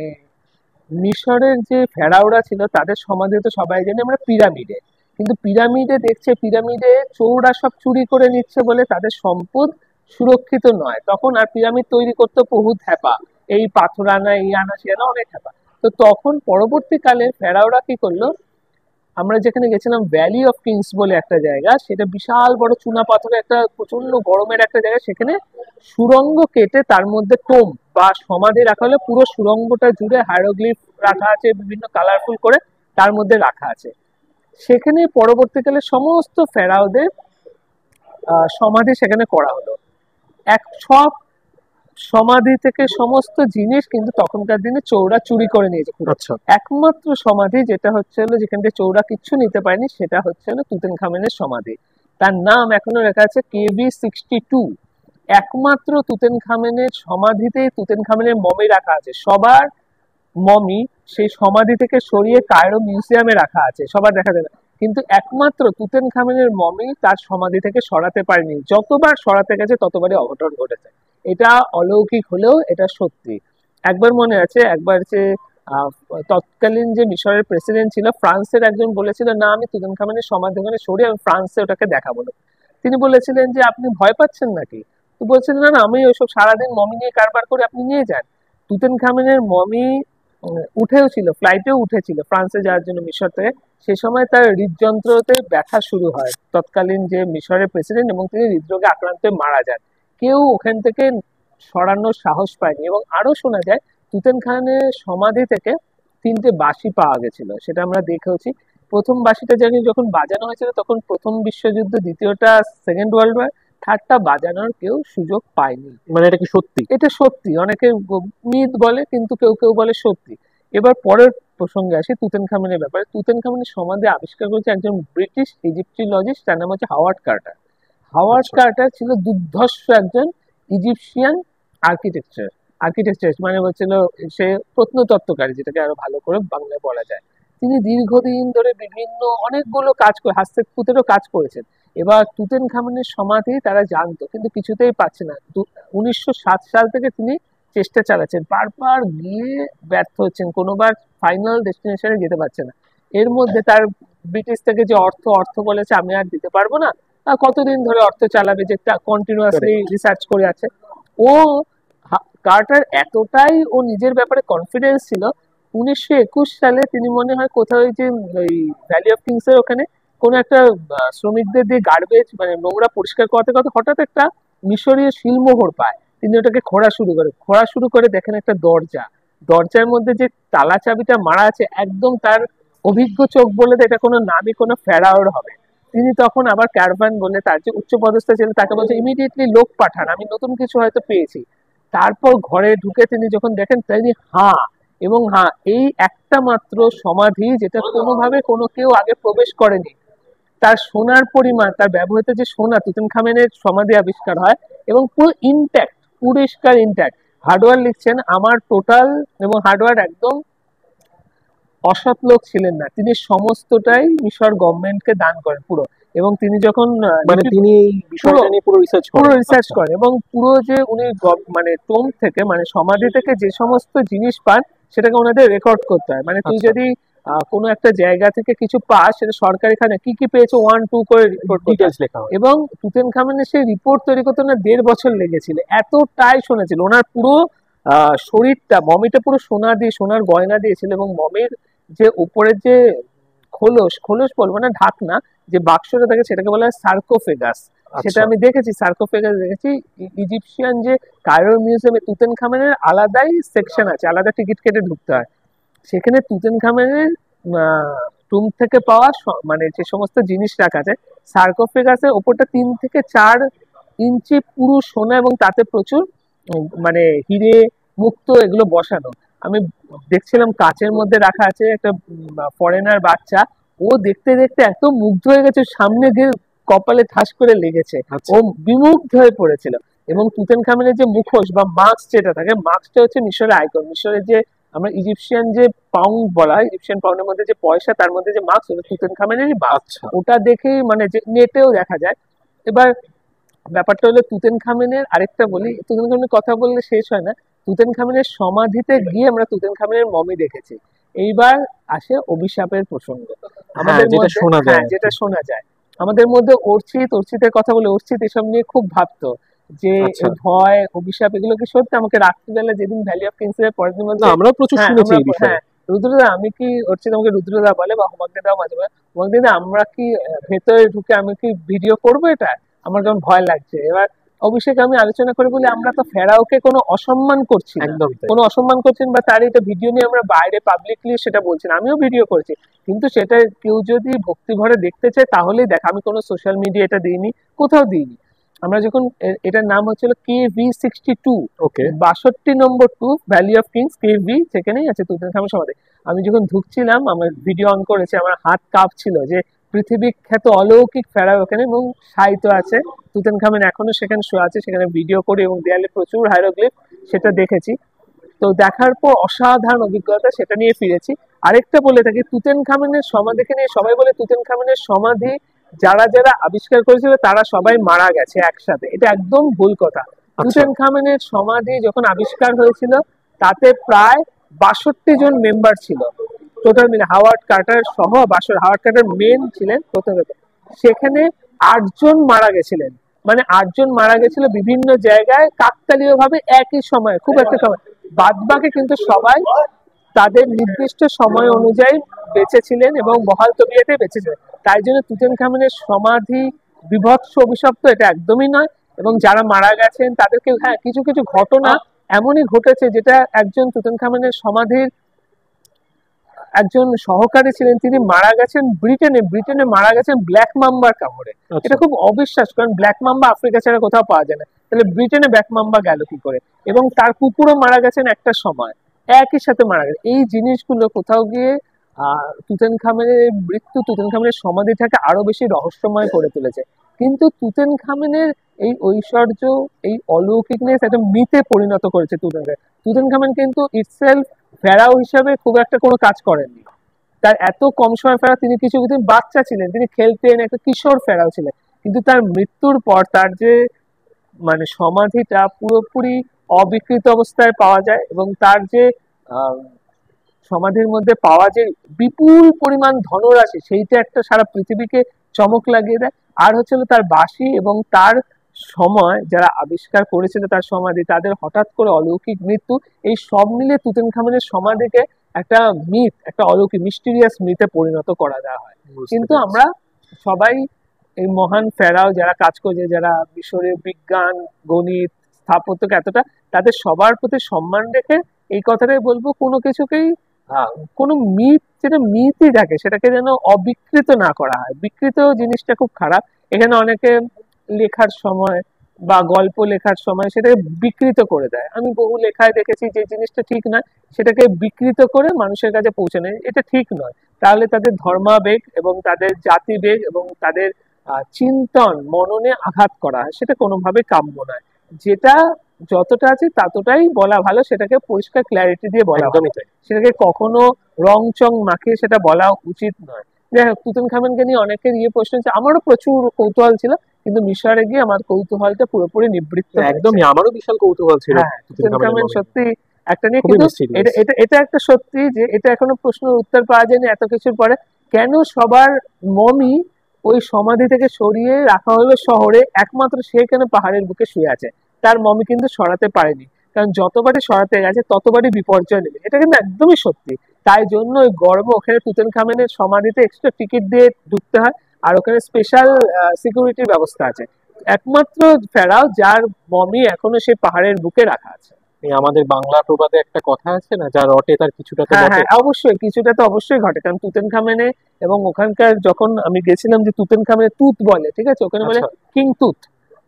D: মিশরের যে ফেরাওরা ছিল তাদের সমাধি তো সবাই জানি আমরা পিরামিডে, কিন্তু পিরামিডে দেখছে পিরামিডে চোররা সব চুরি করে নিচ্ছে বলে তাদের সম্পদ সুরক্ষিত নয়, তখন আর পিরামিড তৈরি করতে বহুত হ্যাপা, এই পাথর আনা এই আনা সে আনা অনেক হ্যাপা। তো তখন পরবর্তীকালে ফেরাওরা কি করলো, আমরা যেখানে গেছিলাম ভ্যালি অফ কিংস বলে একটা জায়গা, সেটা বিশাল বড় চুনা পাথরের একটা প্রচন্ড গরমের একটা জায়গা, সেখানে সুড়ঙ্গ কেটে তার মধ্যে টোম বা সমাধি রাখা হলে পুরো সুড়ঙ্গটা জুড়ে হাইরোগ্লিফ রাখা আছে বিভিন্ন কালারফুল করে, তার মধ্যে রাখা আছে। সেখানে পরবর্তীকালে সমস্ত ফেরাওদের সমাধি সেখানে করা হলো। সব সমাধি থেকে সমস্ত জিনিস কিন্তু তখনকার দিনে চোরা চুরি করে নিয়েছে।
C: আচ্ছা,
D: একমাত্র সমাধি যেটা হচ্ছে হলো যেখান থেকে চোরা কিচ্ছু নিতে পারেনি, সেটা হচ্ছে হলো তুতেনখামেনের সমাধি। তার নাম এখনো লেখা আছে KV62। একমাত্র তুতেনখামেনের সমাধিতেই তুতেনখামেনের মমি রাখা আছে। সবার মমি সেই সমাধি থেকে সরিয়ে কায়রো মিউজিয়ামে রাখা আছে, সবার দেখা যায় না, কিন্তু একমাত্র তুতেনখামেনের মমি তার সমাধি থেকে সরাতে পারেনি। যতবার সরাতে গেছে ততবারই অঘটন ঘটেছে। এটা অলৌকিক হলেও এটা সত্যি। একবার মনে আছে, একবার যে তৎকালীন যে মিশরের প্রেসিডেন্ট ছিল ফ্রান্সের একজন বলেছিল, না আমি তুতেনখামেনের সমাধি ওখানে সরিয়ে আমি ফ্রান্সে ওটাকে দেখাবো না। তিনি বলেছিলেন যে আপনি ভয় পাচ্ছেন নাকি? তো বলছিলেন না না, আমি ওইসব সারাদিন মমি নিয়ে কারবার করে, আপনি নিয়ে যান। তুতেনখামেনের মমি উঠেও ছিল, ফ্লাইটেও উঠেছিল ফ্রান্সে যাওয়ার জন্য মিশর থেকে। সে সময় তার হৃদযন্ত্রতে ব্যথা শুরু হয় তৎকালীন যে মিশরের প্রেসিডেন্ট, এবং তিনি হৃদরোগে আক্রান্ত হয়ে মারা যান। কেউ ওখান থেকে সরানোর সাহস পায়নি। এবং আরো শোনা যায় তুতেনখামেনের সমাধি থেকে 3টে বাঁশি পাওয়া গেছিল, সেটা আমরা দেখেওছি। প্রথম বাঁশিটা যখন বাজানো হয়েছিল তখন প্রথম বিশ্বযুদ্ধ, দ্বিতীয়টা সেকেন্ড ওয়ার্ল্ড ওয়ার, থার্ডটা বাজানোর কেউ সুযোগ পায়নি।
C: মানে এটা কি সত্যি?
D: এটা সত্যি, অনেকে মিথ বলে কিন্তু কেউ কেউ বলে সত্যি। এবার পরের প্রসঙ্গে আসি তুতেনখামেনের ব্যাপারে। তুতেনখামেনের সমাধি আবিষ্কার করেছে একজন ব্রিটিশ ইজিপচিওলজিস্ট, তার নাম হচ্ছে হাওয়ার্ড কার্টার। হাওয়ার্ড কার্টার ছিল দুর্ধর্ষ একজন ইজিপশিয়ান আর্কিটেকচার মানে হচ্ছিল সে প্রত্নতত্ত্বকারী, যেটাকে আরো ভালো করে বাংলায় বলা যায়। তিনি দীর্ঘদিন ধরে বিভিন্ন অনেকগুলো কাজ করে, হস্তক্ষেপেরও কাজ করেছেন। এবার তুতেনখামেনের সমাধি তারা জানতো কিন্তু কিছুতেই পাচ্ছে না। 1907 সাল থেকে তিনি চেষ্টা চালাচ্ছেন, বারবার গিয়ে ব্যর্থ হচ্ছেন, কোনোবার ফাইনাল ডেস্টিনেশনে যেতে পারছে না। এর মধ্যে তার ব্রিটিশ থেকে যে অর্থ বলেছে আমি আর দিতে পারবো না, কতদিন ধরে অর্থ চালাবে, যে কন্টিনিউয়াসলি রিসার্চ করে আছে। ও কার্টার এতটাই ও নিজের ব্যাপারে কনফিডেন্স ছিল, 1921 সালে তিনি মনে হয় কোথাও যে ওই ভ্যালি অফ কিংস এর ওখানে কোন একটা শ্রমিকদের দিয়ে গার্বেজ মানে নোংরা পরিষ্কার করতে করতে হঠাৎ একটা মিশরীয় শিলমোহর পায়। তিনি ওটাকে খোঁড়া শুরু করে দেখেন একটা দরজার মধ্যে যে তালা চাবিটা মারা আছে, একদম তার অভিজ্ঞ চোখ বলে এটা কোনো নামই কোনো ফেরাওর হবে। তিনি তখন আবার ক্যারভান বলে তার যে উচ্চপদস্থ ছিল তাকে বলছে ইমিডিয়েটলি লোক পাঠান, আমি নতুন কিছু হয়তো পেয়েছি। তারপর ঘরে ঢুকে তিনি যখন দেখেন তিনি এই একটা মাত্র সমাধি যেটা কোনোভাবে কোনো কেউ আগে প্রবেশ করেনি, তার সোনার পরিমাণ, তার ব্যবহৃত যে সোনা, তুতেনখামেনের সমাধি আবিষ্কার হয় এবং পুরো ইনট্যাক্ট, পরিষ্কার ইনট্যাক্ট। হার্ডওয়ার লিখছেন আমার টোটাল, এবং হার্ডওয়ার একদম অসৎ লোক ছিলেন না, তিনি সমস্তটাই মিশর গভর্নমেন্টকে দান করেন পুরো। এবং তিনি যখন
C: মানে তিনি এই বিষয়টা নিয়ে পুরো রিসার্চ
D: করেন এবং পুরো যে উনি মানে টোম থেকে মানে সমাধি থেকে যে সমস্ত জিনিস পান সেটাকে ওনাদের রেকর্ড করতে হয়। মানে তুই যদি কোনো একটা জায়গা থেকে কিছু পাস, সেটা সরকারি খানে কি কি পেয়েছে 1, 2 করে রিপোর্ট
C: ডিটেইলস লেখা হয়।
D: এবং তুতেনখামেনের সেই রিপোর্ট তৈরি করতে ওনার 1.5 বছর লেগেছিল, এতটাই শোনেছিল। ওনার পুরো শরীরটা, মমিটা পুরো সোনার গয়না দিয়েছিল, এবং মমির যে উপরের যে খোলস বলবো না, ঢাকনা, যে বাক্সটা থাকে সেটাকে বলা হয় সার্কোফেগাস। সেটা আমি দেখেছি, সার্কোফেগাস দেখেছি। ইজিপশিয়ান যে কায়রো মিউজিয়ামে তুতেনখামেনের আলাদাই সেকশন আছে, আলাদা টিকিট কেটে ঢুকতে হয়। সেখানে তুতেনখামেনের টুম থেকে পাওয়া মানে যে সমস্ত জিনিস রাখা আছে, সার্কোফেগাসের ওপরটা 3 থেকে 4 ইঞ্চি পুরো সোনা, এবং তাতে প্রচুর মানে হিরে মুক্ত এগুলো বসানো। আমি দেখছিলাম কাচের মধ্যে রাখা আছে, একটা ফরেনার বাচ্চা, ও দেখতে দেখতে এত মুগ্ধ হয়ে গেছে, সামনে গিয়ে কপালে ঠাস করে লেগেছে, ও বিমুগ্ধ হয়ে পড়েছিল। এবং তুতেনখামেনের যে মুখোশ বা মাস্ক যেটা থাকে, মাস্কটা হচ্ছে মিশরের আইকন। মিশরের যে আমরা ইজিপশিয়ান যে পাউন্ড বলা হয়, ইজিপশিয়ান পাউন্ডের মধ্যে যে পয়সা, তার মধ্যে যে মাস্ক, ওটা তুতেনখামেনেরই মাস্ক। ওটা দেখেই মানে যে নেটেও দেখা যায়। এবার ব্যাপারটা হলো তুতেনখামেনের আরেকটা বলি, তুতেনখামেনের কথা বললে শেষ হয় না। তুতেনখামেনের সমাধিতে গিয়ে আমরা তুতেনখামেনের মমি দেখেছি। এইবার আসে অভিশাপের প্রসঙ্গ, আমাদের যেটা শোনা যায়। আমাদের মধ্যে অর্চিতের কথা বলে, অর্চিত এসব নিয়ে খুব ভাবতো যে
C: আচ্ছা।
D: এই ভয় অভিশাপ এগুলো কি সত্যি? আমাকে রাত্রিবেলা যেদিন ভ্যালি অফ কিংসের পরের দিন
C: না,
D: বলছে,
C: আমরাও প্রচুর
D: হ্যাঁ
C: শুনেছি
D: আমরা
C: এই বিষয়ে।
D: হ্যাঁ রুদ্রদা আমি কি হচ্ছে, তোমাকে রুদ্রদা বলে বা হোমাগ্নিদাও মাঝে মাঝে, হোমাগ্নিদা আমরা কি ভেতরে ঢুকে আমি কি ভিডিও করবো এটা? আমার কেমন ভয় লাগছে। এবার অভিষেক আমি আলোচনা করে বলি আমরা তো ফেরাওকে কোনো অসম্মান করছি না,
C: একদম তাই।
D: কোনো অসম্মান করছেন বা তার এটা ভিডিও নিয়ে আমরা বাইরে পাবলিকলি সেটা বলছি না, আমিও ভিডিও করেছি, কিন্তু সেটা কেউ যদি ভক্তি ভরে দেখতে চায় তাহলেই দেখ, আমি কোনো সোশ্যাল মিডিয়া এটা দিইনি, কোথাও দিইনি। আমরা যখন এটার নাম হচ্ছিল KV62,
C: ওকে।
D: 62 নম্বর 2 ভ্যালি অফ কিংস কেভি, সেখানেই আছে তুতানখামের সমাধি। আমি যখন ঢুকছিলাম আমার ভিডিও অন করেছে, আমার হাত কাঁপছিল যে পৃথিবী খ্যাত অলৌকিক ফেরাও ওখানে এবং সাহিত্য আছে, তুতানখামেন এখনো সেখানে শুয়ে আছে, সেখানে ভিডিও করি এবং দেয়ালে প্রচুর হাইরোগ্লিফ সেটা দেখেছি। তো দেখার পর অসাধারণ অভিজ্ঞতা, সেটা নিয়ে ফিরেছি। আরেকটা বলে থাকি, তুতেনখামেনের সমাধিকে নিয়ে সবাই বলে তুতেনখামেনের সমাধি যারা যারা আবিষ্কার করেছিল তারা সবাই মারা গেছে একসাথে, এটা একদম ভুল কথা। তুতেনখামেনের সমাধি যখন আবিষ্কার হয়েছিল তাতে প্রায় 62 জন মেম্বার ছিল টোটাল মিলে, হাওয়ার্ড কার্টার সহ। হাওয়ার্ড কার্টার মেন ছিলেন প্রথম, সেখানে 8 জন মারা গেছিলেন, মানে 8 জন মারা গেছিল বিভিন্ন জায়গায় কাকতালীয় ভাবে একই সময়ে, খুব একটা সময়। বাদ বাকি কিন্তু সবাই তাদের নির্দিষ্ট সময় অনুযায়ী বেঁচেছিলেন এবং বহাল তবিয়তে বেঁচেছিলেন। তাই জন্য তুতেনখামেনের সমাধি বিভৎস অভিশপ্ত এটা একদমই নয়। এবং যারা মারা গেছেন তাদেরকে, হ্যাঁ কিছু কিছু ঘটনা এমনই ঘটেছে যেটা, একজন তুতেনখামেনের সমাধির একজন সহকারী ছিলেন, তিনি মারা গেছেন ব্রিটেনে মারা গেছেন ব্ল্যাক মাম্বার কামড়ে। এটা খুব অবিশ্বাস, কারণ ব্ল্যাক মাম্বা আফ্রিকা ছাড়া কোথাও পাওয়া যায় না, তাহলে ব্রিটেনে ব্ল্যাক মাম্বা গেল কি করে? এবং তার কুকুরও মারা গেছেন একটা সময়, একই সাথে মারা গেছে। এই জিনিসগুলো কোথাও গিয়ে তুতেনখামেনের মৃত্যু তুতেনখামেনের সমাধিটাকে আরো বেশি রহস্যময় করে তুলেছে। কিন্তু তুতেনখামেনের এই ঐশ্বর্য, এই অলৌকিকনেস একটা মিথে পরিণত করেছে তুতেনখামেন কিন্তু ইটসেলফ ফেরাও হিসাবে খুব একটা কোনো কাজ করেননি। তার এত কম সময় ফেরা, তিনি কিছু বাচ্চা ছিলেন, তিনি খেলতেন, একটা কিশোর ফেরাও ছিলেন। কিন্তু তার মৃত্যুর পর তার যে মানে সমাধিটা পুরোপুরি অবিকৃত অবস্থায় পাওয়া যায়, এবং তার যে সমাধির মধ্যে পাওয়া যে বিপুল পরিমাণ ধনরাশি, সেইটা একটা সারা পৃথিবীকে চমক লাগিয়ে দেয়। আর হচ্ছিল তার বাসি এবং তার সময় যারা আবিষ্কার করেছিল তার সমাধি, তাদের হঠাৎ করে অলৌকিক মৃত্যু, এই সব মিলে তুতেনখামেনের সমাধিকে একটা মিথ, একটা অলৌকিক মিস্টিরিয়াস মিথে পরিণত করা দেওয়া হয়। কিন্তু আমরা সবাই এই মহান ফেরাও যারা কাজ করছে, যারা মিশরের বিজ্ঞান, গণিত, স্থাপত্যকে এতটা, তাদের সবার প্রতি সম্মান রেখে এই কথাটাই বলবো, কোনো কিছুকেই কোনো মিথ, যেটা মিথই থাকে সেটাকে যেন অবিকৃত না করা হয়। বিকৃত জিনিসটা খুব খারাপ। এখানে অনেকে লেখার সময় বা গল্প লেখার সময় সেটাকে বিকৃত করে দেয়। আমি বহু লেখায় দেখেছি যে জিনিসটা ঠিক নয় সেটাকে বিকৃত করে মানুষের কাছে পৌঁছে নেয়, এটা ঠিক নয়। তাহলে তাদের ধর্মাবেগ এবং তাদের জাতিবেগ এবং তাদের চিন্তন মননে আঘাত করা হয়, সেটা কোনোভাবে কাম্য নয়। যেটা যতটা আছে ততটাই বলা ভালো, সেটাকে পরিষ্কার ক্ল্যারিটি দিয়ে বলা ভালো, সেটাকে কখনো রং চং মাখিয়ে সেটা বলা উচিত নয়। যাই হোক, তুতেনখামেনকে নিয়ে অনেকের প্রশ্ন হচ্ছে, আমারও প্রচুর কৌতূহল ছিল, কিন্তু মিশরে গিয়ে আমার কৌতূহলটা পুরোপুরি নিবৃত্ত।
C: একদমই, আমারও বিশাল কৌতূহল ছিল।
D: তুতেনখামেন সত্যি একটা নিয়ে, কিন্তু এটা একটা সত্যি যে এটা এখনো প্রশ্নের উত্তর পাওয়া যায়নি এত কিছুর পরে, কেন সবার মমি ওই সমাধি থেকে সরিয়ে রাখা হলো শহরে, একমাত্র সে কেন পাহাড়ের বুকে শুয়ে আছে? তার মমি কিন্তু সরাতে পারেনি, কারণ যতবারই সরাতে গেছে ততবারই বিপর্যয় নেবে, এটা কিন্তু একদমই সত্যি। তাই জন্য ওই গর্ব, ওখানে তুতেনখামেনের সমাধিতে এক্সট্রা টিকিট দিয়ে ঢুকতে হয়, আর ওখানে স্পেশাল সিকিউরিটির ব্যবস্থা আছে। একমাত্র ফেরাও যার মমি এখনো সেই পাহাড়ের বুকে রাখা আছে।
C: আমাদের বাংলা প্রবাদে একটা কথা আছে না, যা রটে তার কিছুটা তো বটে।
D: অবশ্যই কিছুটা তো অবশ্যই ঘটে, কারণ তুতেনখামেনে এবং ওখানকার যখন আমি গেছিলাম যে তুতেনখামেনে তুত বলে, ঠিক আছে, ওখানে বলে কিং তুত।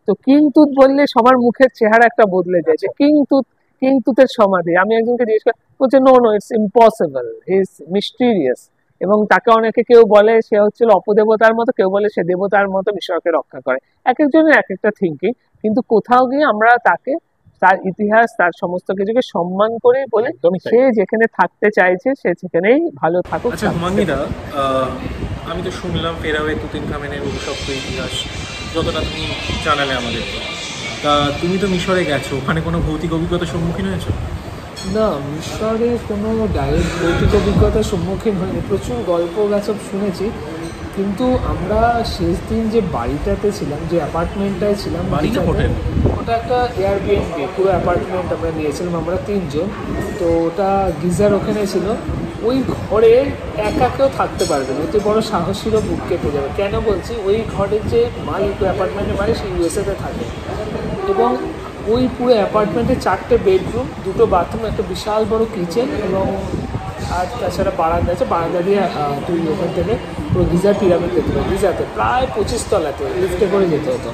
D: তো কিং তুত বললে সবার মুখের চেহারা একটা বদলে যায়, যে কিং তুত, কিং তুতের সমাধি। আমি একজনকে জিজ্ঞেস করি, বলছে no no it's impossible, he is mysterious. এবং তাকে অনেকে কেউ বলে সে হচ্ছিল অপদেবতার মতো, কেউ বলে সে দেবতার মতো মিশরকে রক্ষা করে। এক একজনের এক একটা থিঙ্কিং, কিন্তু কোথাও গিয়ে আমরা তাকে, তার ইতিহাস, তার সমস্ত কিছুকে সম্মান করে বলে সে যেখানে থাকতে চাইছে সে সেখানেই ভালো থাকুক।
C: আচ্ছা হুমাঙ্গিদা, আমি তো শুনলাম ফেরাওয়ে তুতেনখামেনের অভিশপ্ত ইতিহাস যতটা তুমি জানালে আমাদেরকে, তা তুমি তো মিশরে গেছো, ওখানে কোনো ভৌতিক অভিজ্ঞতার সম্মুখীন হয়েছো?
D: না, মিশরে কোনো ডাইরেক্ট ভৌতিক অভিজ্ঞতার সম্মুখীন হয়নি, প্রচুর গল্প গাছব শুনেছি, কিন্তু আমরা শেষ দিন যে বাড়িটাতে ছিলাম, যে অ্যাপার্টমেন্টটায় ছিলাম,
C: বাড়ি না হোটেল?
D: ওটা একটা এয়ারবিএনবি, পুরো অ্যাপার্টমেন্ট আমরা নিয়েছিলাম, আমরা 3 জন। তো ওটা গিজার ওখানে ছিল। ওই ঘরে একা কেউ থাকতে পারবে না, এতে বড় সাহসীরও বুক কেঁপে যাবে। কেন বলছি, ওই ঘরের যে মালিক, অ্যাপার্টমেন্টের মালিক, সে ইউএসএতে থাকে, এবং ওই পুরো অ্যাপার্টমেন্টে 4টে বেডরুম, 2টো বাথরুম, একটা বিশাল বড় কিচেন, এবং আর তাছাড়া বারান্দা আছে। বারান্দা দিয়ে তুই ওখান থেকে পুরো গিজার পিরামিড যেতে হবে। গিজাতে প্রায় 25 তলাতে লিফটে করে যেতে হতো।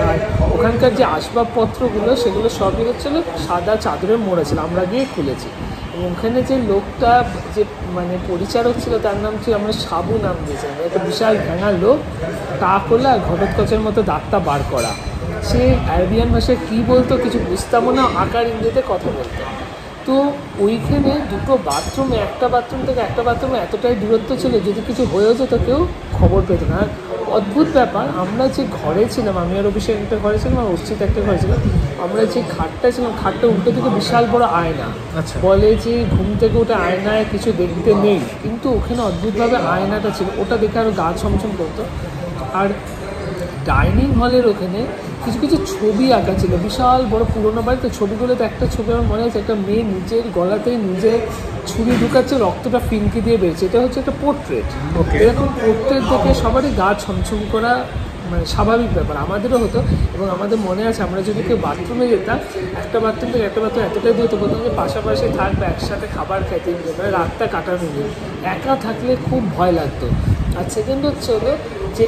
D: আর ওখানকার যে আসবাবপত্রগুলো, সেগুলো সবই হচ্ছিল সাদা চাদরে মোড়া ছিল, আমরা গিয়ে খুলেছি। এবং ওখানে যে লোকটা, যে মানে পরিচারক ছিল, তার নাম ছিল, আমরা সাবু নাম দিয়েছিলাম। একটা বিশাল ঘ্যাঙা লোক, টা করলে আর ঘটোৎকচের মতো দাঁতটা বার করা। সে আরবিয়ান ভাষায় কী বলতো কিছু বুঝতামও না, আকার ইংরেজিতে কথা বলতো। তো ওইখানে 2টো বাথরুমে, একটা বাথরুম থেকে একটা বাথরুমে এতটাই দূরত্ব ছিল, যদি কিছু হয়েও যেত কেউ খবর পেত না। আর অদ্ভুত ব্যাপার, আমরা যে ঘরে ছিলাম, আমি আর অভিষেক একটা ঘরে ছিলাম, আর অর্চিত একটা ঘরে ছিলাম, আমরা যে খাটটা ছিলাম, খাটটা উল্টো থেকে বিশাল বড় আয়না। বলে যে ঘুম থেকে ওটা আয়নায় কিছু দেখতে নেই, কিন্তু ওখানে অদ্ভুতভাবে আয়নাটা ছিল, ওটা দেখে আরও গা ছমছম করতো। আর ডাইনিং হলের ওখানে কিছু কিছু ছবি আঁকা ছিল, বিশাল বড় পুরোনো বাড়িতে। ছবিগুলোতে একটা ছবি আমার মনে আছে, একটা মেয়ে নিজের গলাতেই নিজে ছুরি ঢুকাচ্ছে, রক্তটা ফিনকি দিয়ে বেরোচ্ছে। এটা হচ্ছে একটা পোর্ট্রেট। এরকম পোর্ট্রেট দেখে সবারই গা ছমছম করা মানে স্বাভাবিক ব্যাপার, আমাদেরও হতো। এবং আমাদের মনে আছে, আমরা যদি কেউ বাথরুমে যেতাম, একটা বাথরুম থেকে একটা বাথরুম এতটাই দূরত্ব, প্রথম যে পাশাপাশি থাকবে, একসাথে খাবার খেতে, মানে রাতটা কাটানো নিয়ে একা থাকলে খুব ভয় লাগতো। আর সেকেন্ড হচ্ছে হলো যে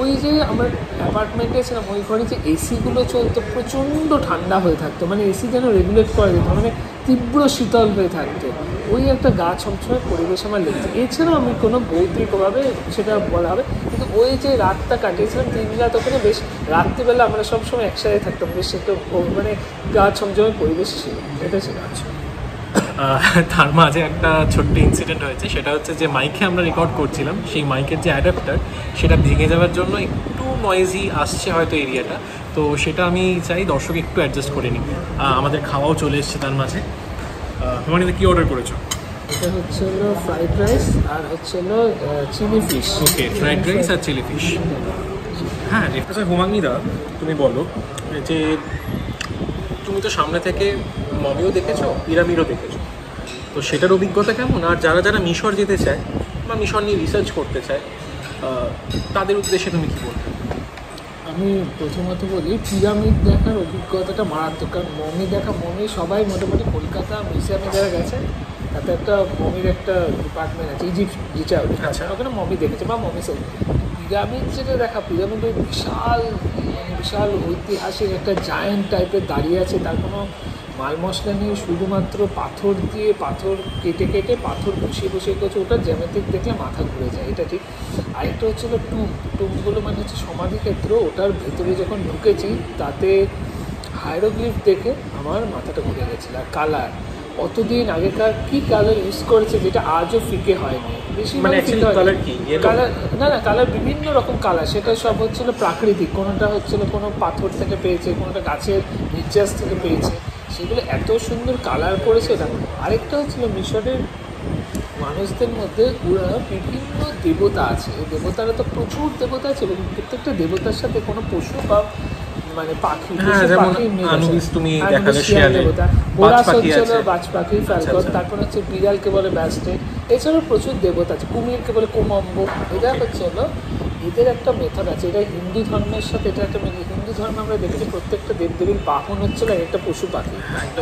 D: ওই যে আমার অ্যাপার্টমেন্টে ছিলাম, ওই ঘরে যে এসিগুলো চলতো, প্রচণ্ড ঠান্ডা হয়ে থাকতো, মানে এসি যেন রেগুলেট করা যেত, মানে তীব্র শীতল হয়ে থাকতো। ওই একটা গা ছমছমের পরিবেশ আমার লেগেছে। এছাড়াও আমি কোনো ভৌতিকভাবে সেটা বলা হবে, কিন্তু ওই যে রাতটা কাটিয়েছিলাম 3 রাত ওখানে, বেশ রাত্রিবেলা আমরা সবসময় একসাথে থাকতাম, বেশ একটা মানে গা ছমছমের পরিবেশ ছিল, এটা ছিল।
C: তার মাঝে একটা ছোট্ট ইনসিডেন্ট হয়েছে, সেটা হচ্ছে যে মাইকে আমরা রেকর্ড করছিলাম, সেই মাইকের যে অ্যাডাপ্টার, সেটা ভেঙে যাওয়ার জন্য একটু নয়েজি আসছে হয়তো এরিয়াটা, তো সেটা আমি চাই দর্শক একটু অ্যাডজাস্ট করে নিই। আমাদের খাওয়াও চলে এসছে তার মাঝে। তোমার কী অর্ডার করেছো?
D: এটা হচ্ছে হলো ফ্রাইড রাইস, আর হচ্ছে হলো চিলি ফিশ।
C: ওকে, ফ্রাইড রাইস আর চিলি ফিশ। হ্যাঁ, আচ্ছা হুমাঙ্গিদা, তুমি বলো যে তুমি তো সামনে থেকে মমিও দেখেছো, পিরামিডও দেখেছো, তো সেটার অভিজ্ঞতা কেমন? আর যারা যারা মিশর যেতে চায় বা মিশর নিয়ে রিসার্চ করতে চায়, তাদের উদ্দেশ্যে তুমি কী বলবে?
D: আমি প্রথমত বলি, পিরামিড দেখার অভিজ্ঞতাটা মারাত্মক। কারণ মমি দেখা, মমি সবাই মোটামুটি কলকাতা মিউজিয়ামে যারা গেছে, তাতে একটা মমির একটা ডিপার্টমেন্ট আছে, ইজিপ্ট,
C: আচ্ছা,
D: ওখানে মমি দেখেছে বা মমি সেল। পিরামিড যেটা দেখা, পিরামিড ওই বিশাল বিশাল ঐতিহাসিক একটা জায়েন্ট টাইপের দাঁড়িয়ে আছে, তার কোনো মাল মশলা নিয়ে, শুধুমাত্র পাথর দিয়ে, পাথর কেটে কেটে পাথর বসিয়ে বসিয়ে করছে, ওটা জ্যামিতিক দেখলে মাথা ঘুরে যায়, এটা ঠিক। আরেকটা হচ্ছিল টুমগুলো, মানে হচ্ছে সমাধিক্ষেত্র, ওটার ভেতরে যখন ঢুকেছি, তাতে হাইরোগ্লিফ দেখে আমার মাথাটা ঘুরে গেছিলো। আর কালার, অতদিন আগেকার কি কালার ইউজ করেছে, যেটা আজও ফিকে হয়নি, বেশি কালার কি কালার, না কালার বিভিন্ন রকম কালার, সেটা সব হচ্ছিল প্রাকৃতিক, কোনোটা হচ্ছিল কোনো পাথর থেকে পেয়েছে, কোনোটা গাছের নির্যাস থেকে পেয়েছে, সেগুলো এত সুন্দর কালার করেছে ওটা। আরেকটা হচ্ছিল মিশরের মানুষদের মধ্যে বিভিন্ন দেবতা আছে, এই দেবতারা তো প্রচুর দেবতা আছে, এবং প্রত্যেকটা দেবতার সাথে কোনো পশু বা মানে পাখি, বাজ পাখি, ফ্যালকন, তারপর হচ্ছে বিড়ালকে বলে ব্যাস্টেড, এছাড়াও প্রচুর দেবতা আছে, কুমিরকে বলে কোমম্বো। এটা হচ্ছে হলো এদের একটা মেথড আছে, এটা হিন্দু ধর্মের সাথে, এটা একটা হিন্দু ধর্মে আমরা দেখেছি প্রত্যেকটা দেবদেবীর বাহন হচ্ছিল একটা পশু পাখি।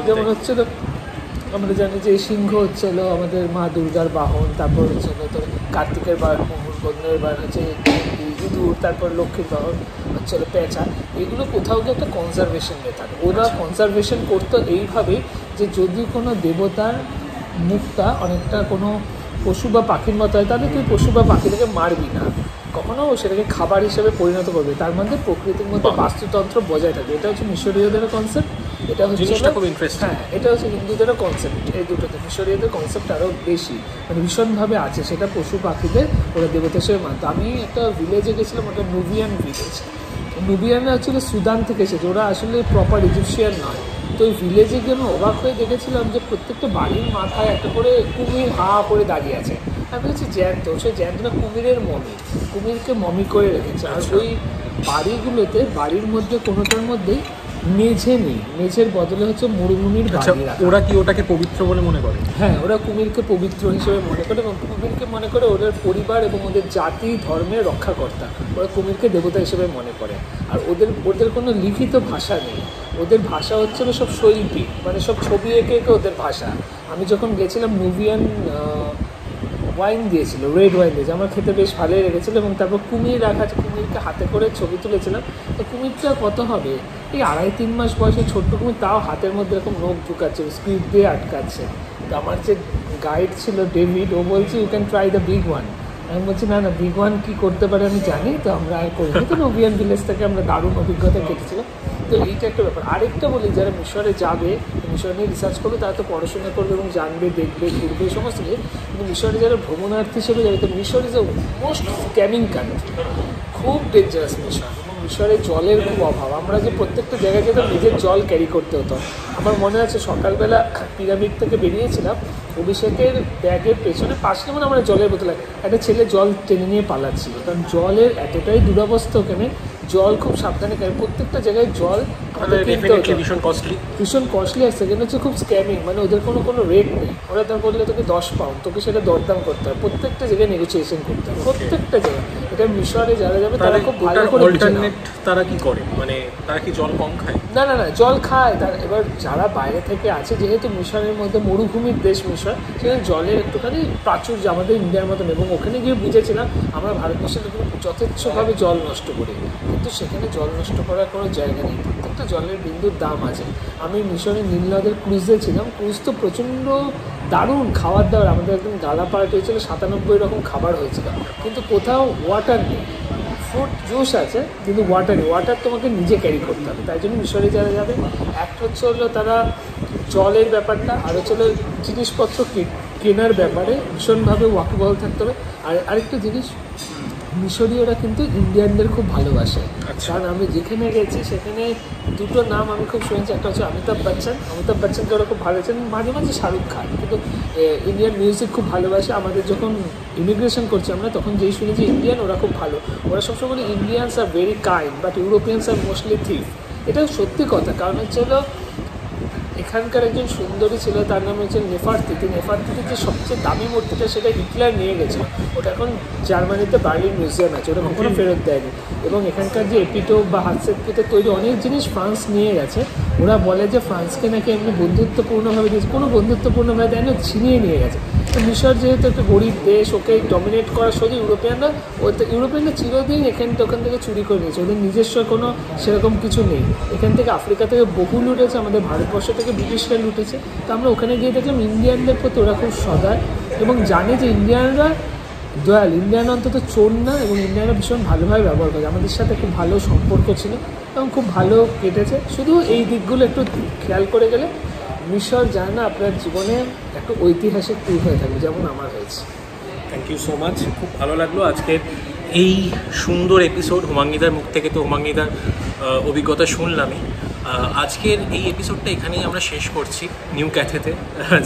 D: যেমন হচ্ছিল আমরা জানি যে সিংহ হচ্ছে হলো আমাদের মা দুর্গার বাহন, তারপর হচ্ছে হলো তোর কার্তিকের বাহন, মঙ্গলের বাহন হচ্ছে ইঁদুর, তারপর লক্ষ্মীর বাহন হচ্ছে হলো পেঁচা। এগুলো কোথাও গিয়ে একটা কনজারভেশন মেথড, ওরা কনজারভেশন করতো এইভাবেই যে যদি কোনো দেবতার মুখটা অনেকটা কোনো পশু বা পাখির মতো হয়, তাহলে তুই পশু বা পাখিটাকে মারবি না, কখনো সেটাকে খাবার হিসেবে পরিণত করবে, তার মধ্যে প্রকৃতির মধ্যে বাস্তুতন্ত্র বজায় থাকবে। এটা হচ্ছে মিশরীয়দের কনসেপ্ট, এটা হচ্ছে হ্যাঁ, এটা হচ্ছে হিন্দুদেরও কনসেপ্ট। এই দুটোতে মিশরীয়দের কনসেপ্ট আরও বেশি, মানে ভীষণভাবে আছে, সেটা পশু পাখিদের ওরা দেবতা হিসেবে মানতো। আমি একটা ভিলেজে গেছিলাম, ওটা নুবিয়ান ভিলেজ। নুবিয়ানরা আসলে সুদান থেকে এসেছে, ওরা আসলে প্রপার ইজিপশিয়ান নয়। তো ওই ভিলেজে গিয়ে আমি অবাক হয়ে দেখেছিলাম যে প্রত্যেকটা বাড়ির মাথায় একটা করে কুমির হা করে দাঁড়িয়ে আছে। আমি হচ্ছে জ্যান্ত, সেই জ্যান্তটা কুমিরের মমি, কুমিরকে মমি করে রেখেছে। আর ওই বাড়িগুলোতে, বাড়ির মধ্যে কোনোটার মধ্যেই মেঝে নেই, মেঝের বদলে হচ্ছে মরুভূমির বাড়ি রাখা।
C: ওরা কি ওটাকে পবিত্র বলে মনে করে?
D: হ্যাঁ, ওরা কুমিরকে পবিত্র হিসেবে মনে করে এবং কুমিরকে মনে করে ওদের পরিবার এবং ওদের জাতি ধর্মের রক্ষাকর্তা। ওরা কুমিরকে দেবতা হিসেবে মনে করে। আর ওদের কোনো লিখিত ভাষা নেই, ওদের ভাষা হচ্ছিল সব শৈল্পিক, মানে সব ছবি এঁকে এঁকে ওদের ভাষা। আমি যখন গেছিলাম নুবিয়ান ওয়াইন দিয়েছিল, রেড ওয়াইন দিয়েছে, আমার খেতে বেশ ভালোই লেগেছিলো। এবং তারপর কুমির রাখা আছে, কুমিরকে হাতে করে ছবি তুলেছিলাম। তো কুমিরটা কত হবে, এই 2.5-3 মাস বয়সে ছোট্ট কুমির, তাও হাতের মধ্যে এরকম নখ ঢুকাচ্ছে, স্ক্রিপ দিয়ে আটকাচ্ছে। তো আমার যে গাইড ছিল ডেভিড, ও বলছে you can try the big one. আমি বলছি না বিগ ওয়ান কী করতে পারে আমি জানি, তো আমরা আর করিনি। তো নুবিয়ান ভিলেজ থেকে আমরা দারুণ অভিজ্ঞতা কেটেছিলাম। তো এইটা একটা ব্যাপার। আরেকটা বলি, যারা মিশরে যাবে, মিশর নিয়ে রিসার্চ করবে, তারা তো পড়াশোনা করবে এবং জানবে, দেখবে, ঘুরবে, সমস্ত কিছু। কিন্তু মিশরে যারা ভ্রমণার্থী হিসেবে যাবে, তো মিশর is a most scamming country, খুব ডেঞ্জারাস মিশর। মিশরে জলের খুব অভাব। আমরা যে প্রত্যেকটা জায়গায় যেতাম নিজের জল ক্যারি করতে হতো। আমার মনে আছে সকালবেলা পিরামিড থেকে বেরিয়েছিলাম, অভিষেকের ব্যাগের পেছনে পাশে মানে আমরা জলের বোতল, একটা ছেলে জল টেনে নিয়ে পালাচ্ছিল, কারণ জলের এতটাই দুরবস্থা ওখানে, জল খুব সাবধানে খায়, প্রত্যেকটা জায়গায় জল
C: ভীষণ কস্টলি।
D: আর সেকেন্ড হচ্ছে খুব স্ক্যামিং, মানে ওদের কোনো রেট নেই। ওরা তার বললে তোকে 10 পাউন্ড, তোকে সেটা দরদাম করতে হয়, প্রত্যেকটা জায়গায় নেগোসিয়েশন করতে হয়, প্রত্যেকটা জায়গায়। এটা মিশরে যারা যাবে তারা খুব ভালো করে
C: অল্টারনেট তারা কি করে, মানে তারা কি জল কম খায়?
D: না, জল খায় তার। এবার যারা বাইরে থেকে আছে, যেহেতু মিশরের মধ্যে মরুভূমির দেশ মিশর, সেখানে জলের একটুখানি প্রাচুর্য আমাদের ইন্ডিয়ার মতন। এবং ওখানে গিয়ে বুঝেছিলাম আমরা ভারতবর্ষের যথেচ্ছভাবে জল নষ্ট করি, কিন্তু সেখানে জল নষ্ট করার কোনো জায়গা নেই, প্রত্যেকটা জলের বিন্দুর দাম আছে। আমি মিশরে নীল নদের ক্রুজে ছিলাম, ক্রুজ তো প্রচণ্ড দারুণ খাবার দাবার, আমাদের একদম গালা পার্টি হয়েছিল, 97 রকম খাবার হয়েছিল, কিন্তু কোথাও ওয়াটার নেই। ফ্রুট জুস আছে কিন্তু ওয়াটার তোমাকে নিজে ক্যারি করতে হবে। তাই জন্য মিশরে যারা যাবে, একটা হলো তারা জলের ব্যাপারটা, আর হচ্ছে জিনিসপত্র কেনার ব্যাপারে ভীষণভাবে ওয়াকিবল থাকতে হবে। আর আরেকটা জিনিস, মিশরীয়রা কিন্তু ইন্ডিয়ানদের খুব ভালোবাসে। কারণ আমি যেখানে গেছি সেখানে দুটো নাম আমি খুব শুনেছি, একটা হচ্ছে অমিতাভ বচ্চনকে ওরা খুব ভালোবাসেন, মাঝে মাঝে শাহরুখ খান, কিন্তু ইন্ডিয়ান মিউজিক খুব ভালোবাসে। আমাদের যখন ইমিগ্রেশন করছি আমরা, তখন যেই শুনেছি ইন্ডিয়ান, ওরা খুব ভালো। ওরা সবসময় বলে Indians are very kind, but Europeans are mostly thief. এটা সত্যি কথা, কারণ হচ্ছে এখানকার একজন সুন্দরী ছিল, তার নাম হচ্ছে নেফারতিতি। নেফারতিতির যে সবচেয়ে দামি মূর্তিটা, সেটা হিটলার নিয়ে গেছিলো, ওটা এখন জার্মানিতে বার্লিন মিউজিয়াম আছে, ওটা কখনো ফেরত দেয়নি। এবং এখানকার যে এপিটো বা হাতশেপকে তৈরি অনেক জিনিস ফ্রান্স নিয়ে গেছে। ওরা বলে যে ফ্রান্সকে নাকি এমনি বন্ধুত্বপূর্ণভাবে দিয়েছে, কোনো বন্ধুত্বপূর্ণভাবে দেয় না, ছিনিয়ে নিয়ে গেছে। তো মিশর যেহেতু একটা গরিব দেশ, ওকে ডমিনেট করার শুধু ইউরোপিয়ানরা চিরদিন ওখান থেকে চুরি করে নিয়েছে, ওদের নিজস্ব কোনো সেরকম কিছু নেই। এখান থেকে আফ্রিকা থেকে বহু লুটেছে, আমাদের ভারতবর্ষ থেকে ব্রিটিশরা লুটেছে। তো আমরা ওখানে গিয়ে দেখলাম ইন্ডিয়ানদের প্রতি ওরা খুব সদয় এবং জানে যে ইন্ডিয়ানরা দয়াল, ইন্ডিয়ান অন্তত চোর না, এবং ইন্ডিয়ানরা ভীষণ ভালোভাবে ব্যবহার করে। আমাদের সাথে খুব ভালো সম্পর্ক ছিল এবং খুব ভালো কেটেছে। শুধু এই দিকগুলো একটু খেয়াল করে গেলে মিশর যায় না, আপনার জীবনে একটা ঐতিহাসিক ট্যুর হয়ে থাকবে, যেমন আমার হয়েছে।
C: থ্যাংক ইউ সো মাচ, খুব ভালো লাগলো আজকের এই সুন্দর এপিসোড হুমাঙ্গিদার মুখ থেকে। তো হুমাঙ্গিদার অভিজ্ঞতা শুনলামই। আজকের এই এপিসোডটা এখানেই আমরা শেষ করছি নিউ ক্যাথেতে।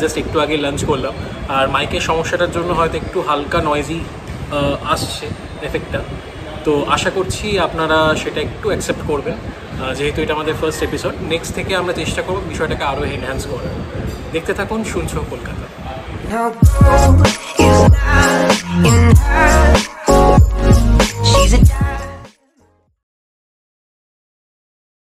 C: জাস্ট একটু আগে লাঞ্চ করলাম, আর মাইকের সমস্যাটার জন্য হয়তো একটু হালকা নয়েজি আসছে এফেক্টটা। তো আশা করছি আপনারা সেটা একটু অ্যাকসেপ্ট করবেন, যেহেতু এটা আমাদের ফার্স্ট এপিসোড। নেক্সট থেকে আমরা চেষ্টা করব বিষয়টাকে আরও এনহ্যান্স করার। দেখতে থাকুন শুনছো কলকাতা।